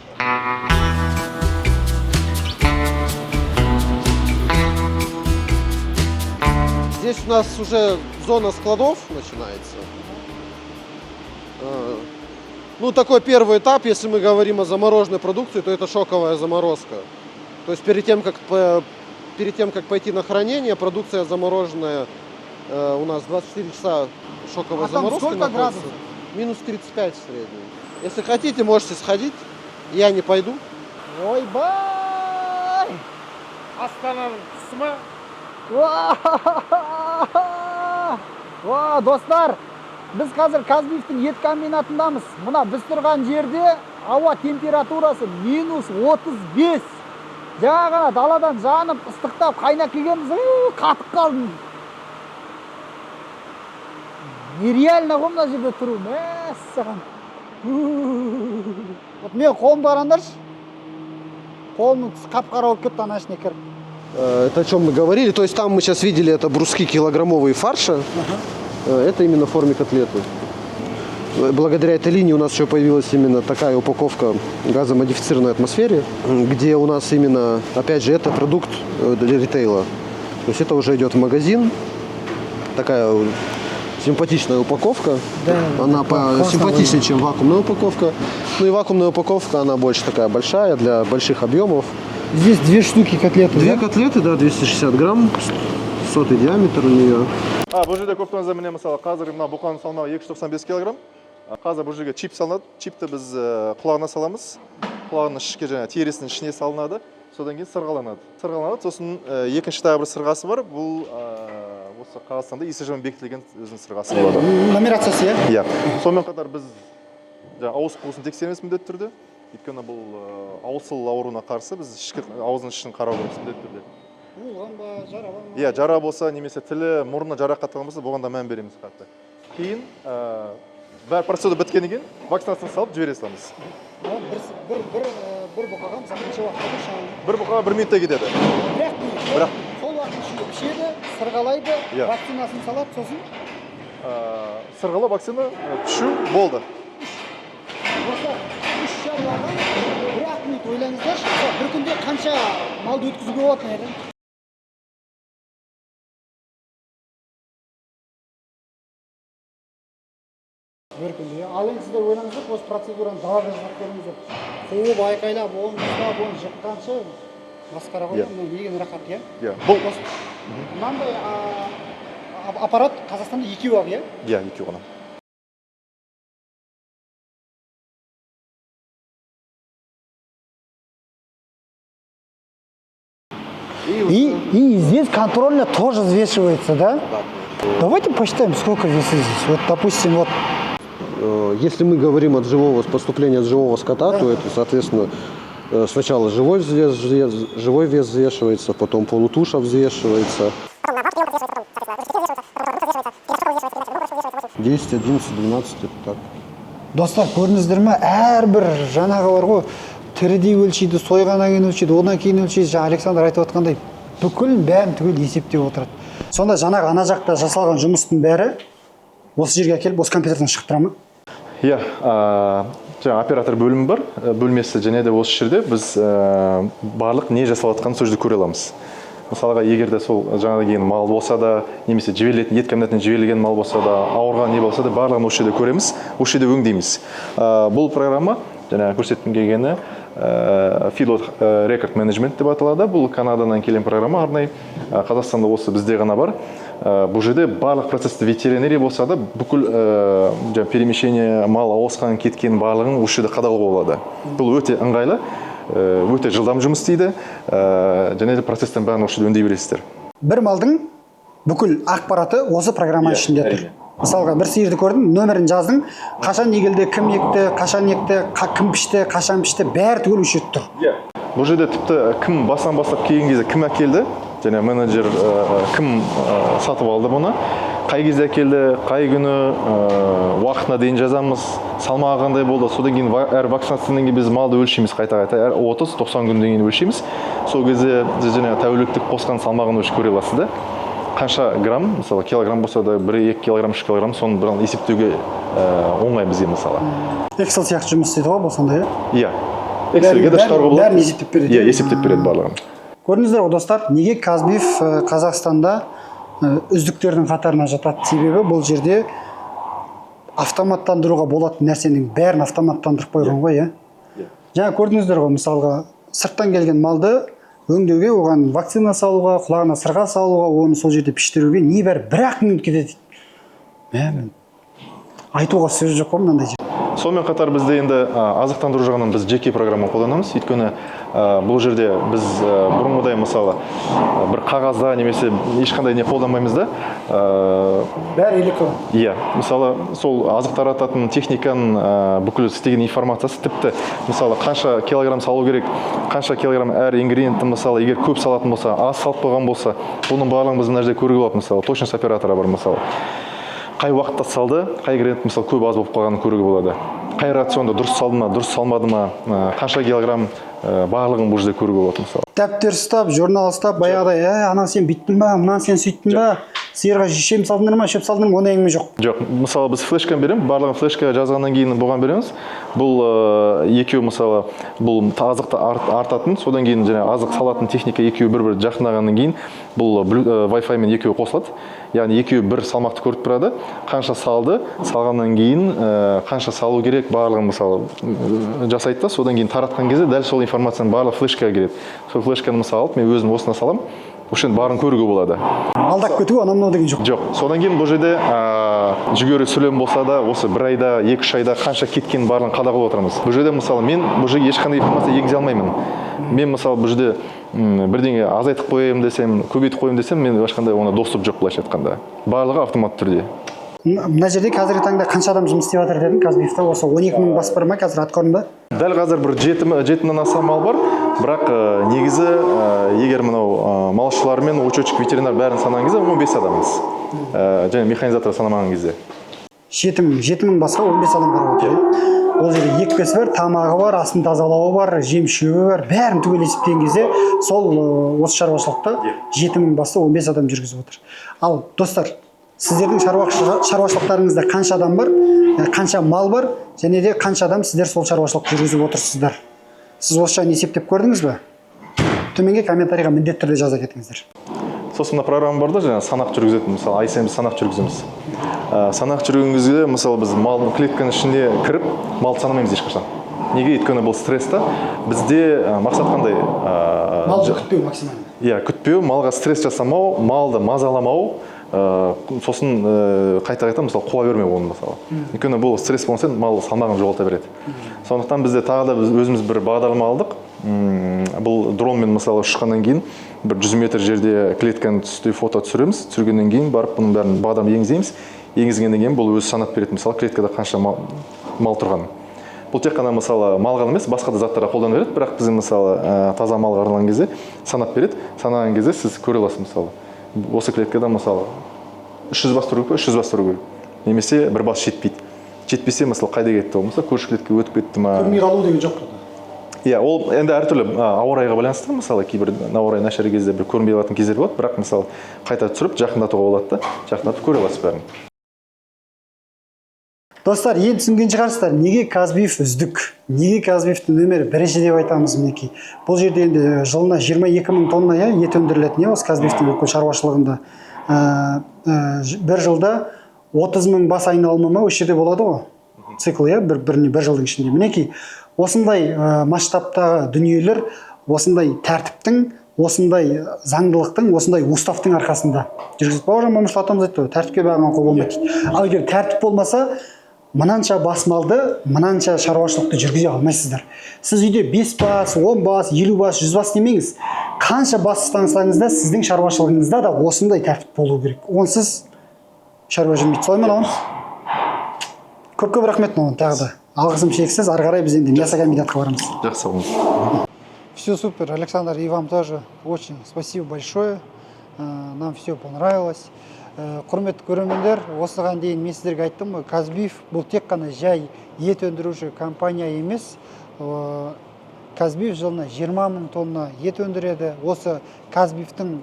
Здесь у нас уже зона складов начинается. Ну, такой первый этап, если мы говорим о замороженной продукции, то это шоковая заморозка. То есть перед тем, как пойти на хранение, продукция замороженная у нас 24 часа шоковой заморозки сколько находится. градусов? Минус 35 в среднем. Если хотите, можете сходить. Я не пойду. Ойбай! Астананың қысымы. Достар, біз қазір Казбиевтің ет комбинатындамыз. Мына біз тұрған жерде ауа температурасы минус 35. Жаңа ғана даладан жанып, ыстықтап, қайнап келгенбіз. Қатып қалдым. Нереально ғой мына жерде тұру. Мәссаған. Мен қолымды қараңдаршы. Қолымның қап-қара болып кетті ана ішіне кіріп. Это о чем мы говорили. То есть там мы сейчас видели, это бруски килограммовые фарша. Это именно в форме котлеты. Благодаря этой линии у нас еще появилась именно такая упаковка в газомодифицированной атмосфере, где у нас именно, опять же, это продукт для ритейла. То есть это уже идет в магазин. Такая симпатичная упаковка. Да, она симпатичнее, чем вакуумная упаковка. Ну и вакуумная упаковка, она больше такая большая, для больших объемов. Здесь две штуки котлеты. Две котлеты, да, 260 грамм, сотый диаметр у нее. Бұл жерде көптіңізде міне мысалы қазір мына бұқаның салмағы 295 килограмм. Қазір бұл жерге чип салынады. Чипті біз құлағына саламыз. Құлағының ішке жаңа терісінің ішіне салынады. Содан кейін сырғаланады. Сосын екінші тағы бір сырғасы бар. Бұл осы Қазақстанда ИСЖ-мен бекітілген өзінің сырғасы болады. Нумерациясы, иә? Иә. Сонымен қатар біз ауыз қуысын тексереміз міндетті түрде. Өйткені бұл ауызсыл ауруына қарсы біз аузының ішін қарау керекпіз міндетті түрде. Улған ба, жара бар ма? Иә, жара болса, немесе тілі, мұрнына жарақатталған болса, бұған да мән береміз қатты. Кейін бәр процедура біткеннен кейін вакцинацияны салып жібере саламыз. Бір бұқаға мысалы қанша уақытта шамамен? Бір бұқа 1 минутта кетеді. Бірақ сол уақыт ішінде пішеді, сырғалайды, вакцинасын салады, сосын Сырғалау вакцина пішу болды. осы 3 шаруаға 1 минут ойлаңыздаршы, бір күнде қанша малды өткізуге болады еді? Бір күнде. Ал енді сіздер ойлаңыздар, осы процедураны далада жасап көріңіздер. Қуып айқайлап, оны жыққанша масқара ғой, деген рахат, иә? Иә. Бұл мынандай аппарат Қазақстанда екеу ақ, иә? Иә, екеу ғана. И здесь контрольно тоже взвешивается, да? Давайте посчитаем, сколько весит здесь. Вот, допустим, вот. Если мы говорим от поступления от живого скота, то это, соответственно, сначала живой вес взвешивается, потом полутуша взвешивается. 10, 11, 12, это так. Достар, көрдіңіздер ме? Әрбір жаңағы бар ғой, тірідей өлшейді, сойғаннан кейін өлшейді, одан кейін өлшейді. Жаңа Александр айтып отқандай, бүкілін бәрін түгел есептеп отырады. Сонда жаңағы ана жақта жасалған жұмыстың бәрі осы жерге әкеліп, осы компьютерден шығып тұра ма? Иә, жаңа оператор бөлімі бар, бөлмесі және де осы жерде біз барлық не жасалып жатқанын сол жерде көре аламыз. Мысалға, егер де сол жаңадан кейін мал болса да, немесе жіберілетін ет комбинатынан жіберілген мал болса да, ауырған не болса да, барлығын осы жерде көреміз, осы жерде өңдейміз. Бұл программа, жаңа көрсеткім келгені, Feedlot Record Management деп аталады. Бұл Канададан келген программа, арнайы Қазақстанда осы бізде ғана бар. бұл жерде барлық процессті ветеринария болса да бүкіл перемещение мал ауысқан кеткен барлығын осы жерде қадағалауға болады. Бұл өте ыңғайлы, өте жылдам жұмыс істейді, және де процесстен бәрін осы жерде өңдей бересіздер. Бір малдың бүкіл ақпараты осы программа ішінде тұр. Мысалға бір сиырды көрдім, нөмірін жаздың, қашан егілді, кім екті, қашан екті, кім пішті, қашан пішті, бәрі түгел осы жерде тұр. Бұл жерде тіпті кім басынан бастап келген кезде кім әкелді, және менеджер кім сатып алды бұны, қай кезде әкелді, қай күні, уақытына дейін жазамыз, салмағы қандай болды, содан кейін әр вакцинациядан кейін біз малды өлшейміз қайта-қайта, әр 30-90 күннен кейін өлшейміз. Сол кезде және тәуліктік қосқан салмағын өлшеп көре аласыз да. Қанша грамм, мысалы килограмм болса да 1-2 килограмм, 3 килограмм, соны бір есептеуге оңай бізге мысалы. Excel сияқты жұмыс істейді ғой бұл сондай, иә? Excelге де шығаруға болады. Бәрін есептеп береді. Иә, есептеп береді барлығын. Көрдіңіздер ғой достар, неге Казбиф Қазақстанда үздіктердің қатарына жатады? Себебі бұл жерде автоматтандыруға болатын нәрсенің бәрін автоматтандырып қойған ғой, иә? Жаңа көрдіңіздер ғой, мысалға сырттан келген малды өңдеуге, оған вакцина салуға, құлағына сырға салуға, оны сол жерде піштіруге небәрі 1-ақ минут кетеді. Айтуға сөз жоқ қой мынандай жер. Сонымен қатар бізде енді азықтандыру жағынан біз жеке программа қолданамыз. Өйткені бұл жерде біз бұрынғыдай мысалы бір қағазда немесе ешқандай не қолданбаймыз да. Бәрі электронды. Иә, мысалы сол азық тарататын техниканың бүкіл істеген информациясы тіпті мысалы қанша килограмм салу керек, қанша килограмм әр ингредиентті мысалы егер көп салатын болса, аз салып қойған болса, бұның барлығын біз мына жерде көруге болады. Мысалы точность операторы бар мысалы. Қай уақытта салды, қай ингредиент мысалы көп аз болып қалғанын көруге болады. Қай рационда дұрыс салды ма, дұрыс салмады ма, қанша килограмм барлығын бұл жерде көруге болады мысалы. Дәптер ұстап, журнал ұстап, баяғыдай, ана сен бүйттің ба, мына сен сөйттің ба, сиырға жем салдыңдар ма, шөп салдыңдар ма, ондай әңгіме жоқ. Жоқ, мысалы біз флешканы береміз, барлығын флешка жазғаннан кейін бұған береміз. Бұл екеуі мысалы бұл азықты артатын, содан кейін және азық салатын техника екеуі бір-бір жақындағаннан кейін бұл Wi-Fi мен екеуі қосылады. Яғни екеуі бір салмақты көріп тұрады. Қанша салды, салғаннан кейін қанша салу керек барлығын мысалы жасайды да, содан кейін таратқан кезде дәл сол информацияның барлығы флешкаға келеді. Сол флешканы мысалы алып, мен өзім осына салам. Ошен барын көруге болады. Алдап кету анау деген жоқ. Жоқ. Содан кейін бұл жерде жүгері сүлем болса да, осы 1 айда, 2-3 айда қанша кеткен барлығын қадағалап отырамыз. Бұл жерде мысалы мен бұл жерге ешқандай информация енгізе алмаймын. Мен мысалы бұл жерде бірдеңе азайтып қояйын десем, көбейтіп қояйын десем, мен ешқандай ona доступ жоқ былайша айтқанда. Барлығы автомат түрде. Мына жерде қазіргі таңда қанша адам жұмыс істеп жатыр дедің Казбифта? Осы 12 мың бас бар ма қазір атқорында? Дәл қазір бір 7-нан аса мал бар, бірақ негізі егер мынау малшылар мен учетчик ветеринар бәрін санаған кезде 15 адамыз. Және механизатор санамаған кезде. 7 мың басқа 15 адам бар отыр. Ол жерде екпесі бар, тамағы бар, астын тазалауы бар, жем шөбі бар, бәрін түгел есептеген кезде сол осы шаруашылықта 7 мың басты 15 адам жүргізіп отыр. Ал достар, сіздердің шаруашылықтарыңызда қанша адам бар, қанша мал бар, және де қанша адам сіздер сол шаруашылықты жүргізіп отырсыздар? Сіз осы жағын есептеп көрдіңіз бе? Төменге комментарийға міндетті түрде жаза кетіңіздер. Сосын программа бар да, жаңа санақ жүргізетін, мысалы ай сайын біз санақ жүргіземіз. Санақ жүрген кезде, мысалы біз малдың клетканың ішінде кіріп, малды санамаймыз ешқашан. Неге? Өйткені бұл стресс-та. Бізде мақсат қандай? Малды күтпеу максимально. Иә, күтпеу, малға стресс жасамау, малды мазаламау, сосын қайта-қайта мысалы қуа бермеу оны мысалы. Өйткені бұл стресс болса, мал салмағын жоғалта береді. Сондықтан бізде тағы да біз өзіміз бір бағдарлама алдық. Бұл дронмен мысалы ұшқаннан кейін бір 100 метр жерде клетканы түсті фото түсіреміз. Түсіргеннен кейін барып бұның бәрін бағдарлама енгіземіз. Енгізгеннен кейін бұл өзі санап береді. Мысалы клеткада қанша мал тұрғанын. Бұл тек қана мысалы малға емес, басқа да заттарға қолданып береді, бірақ біздің мысалы таза малға арналған кезде санап береді. Санаған кезде сіз көре аласыз мысалы. Осы клеткада мысалы 300 бас тұру керек, 300 бас тұру керек. Немесе бір бас жетпейді. Жетпесе мысалы қайда кетті ол? Мысалы көрші клетке өтіп кетті ма? Көрмей қалу деген жоқ қой. Иә, ол енді әртүрлі ауа райға байланысты, мысалы кейбір ауа райы нашар кезде бір көрмей алатын кездер болады, бірақ мысалы қайта түсіріп жақындатуға болады да, жақындатып көре аласыз бәрін. Достар, енді түсінген шығарсыздар, неге Казбиф үздік? Неге Казбифтің нөмірі бірінші деп айтамыз мінекей? Бұл жерде енді жылына 22 мың тонна ет өндірілетін осы Казбифтің бүкіл шаруашылығында. Бір жылда 30 мың бас айналымы ма осы жерде болады ғой? Цикл, бір жылдың ішінде. Мінекей, осындай масштабтағы дүниелер, осындай тәртіптің осындай заңдылықтың, осындай уставтың арқасында жүргізеді. Бауыржан Момышұлы атамыз айтты ғой, тәртіпке бағынған қол болмайды дейді. Ал егер тәртіп болмаса, мынанша бас малды, мынанша шаруашылықты жүргізе алмайсыздар. Сіз үйде 5 бас, 10 бас, 50 бас, 100 бас демеңіз. Қанша бас ұстансаңыз да, сіздің шаруашылығыңызда да осындай тәртіп болу керек. Онсыз шаруа жүрмейді. Солай ма Науан? Көп рахмет Науан, тағы да. Алғысым шексіз, ары қарай біз енді мясокомбинатқа барамыз. Жақсы болыңыз. Все супер, Александр, и вам тоже очень спасибо большое. Нам все понравилось. Құрметті көрермендер, осыған дейін мен сіздерге айттым ғой, Казбиф бұл тек қана жай ет өндіруші компания емес. Казбиф жылына 20 000 тонна ет өндіреді. Осы Казбифтің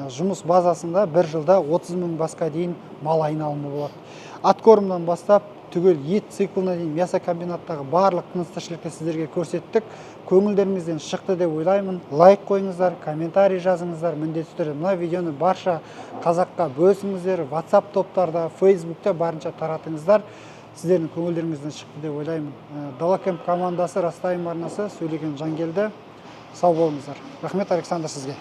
жұмыс базасында бір жылда 30 000 басқа дейін мал айналымы болады. Аткормнан бастап түгел ет циклына дейін мясокомбинаттағы барлық тыныс-тіршілікті сіздерге көрсеттік. Көңілдеріңізден шықты деп ойлаймын. Лайк қойыңыздар, комментарий жазыңыздар, міндетті түрде мына видеоны барша қазаққа бөлісіңіздер, WhatsApp топтарда, Facebook'та барынша таратыңыздар. Сіздердің көңілдеріңізден шықты деп ойлаймын. Далакемп командасы, Растайым арнасы, сөйлеген Жангелді. Сау болыңыздар. Рахмет, Александр, сізге.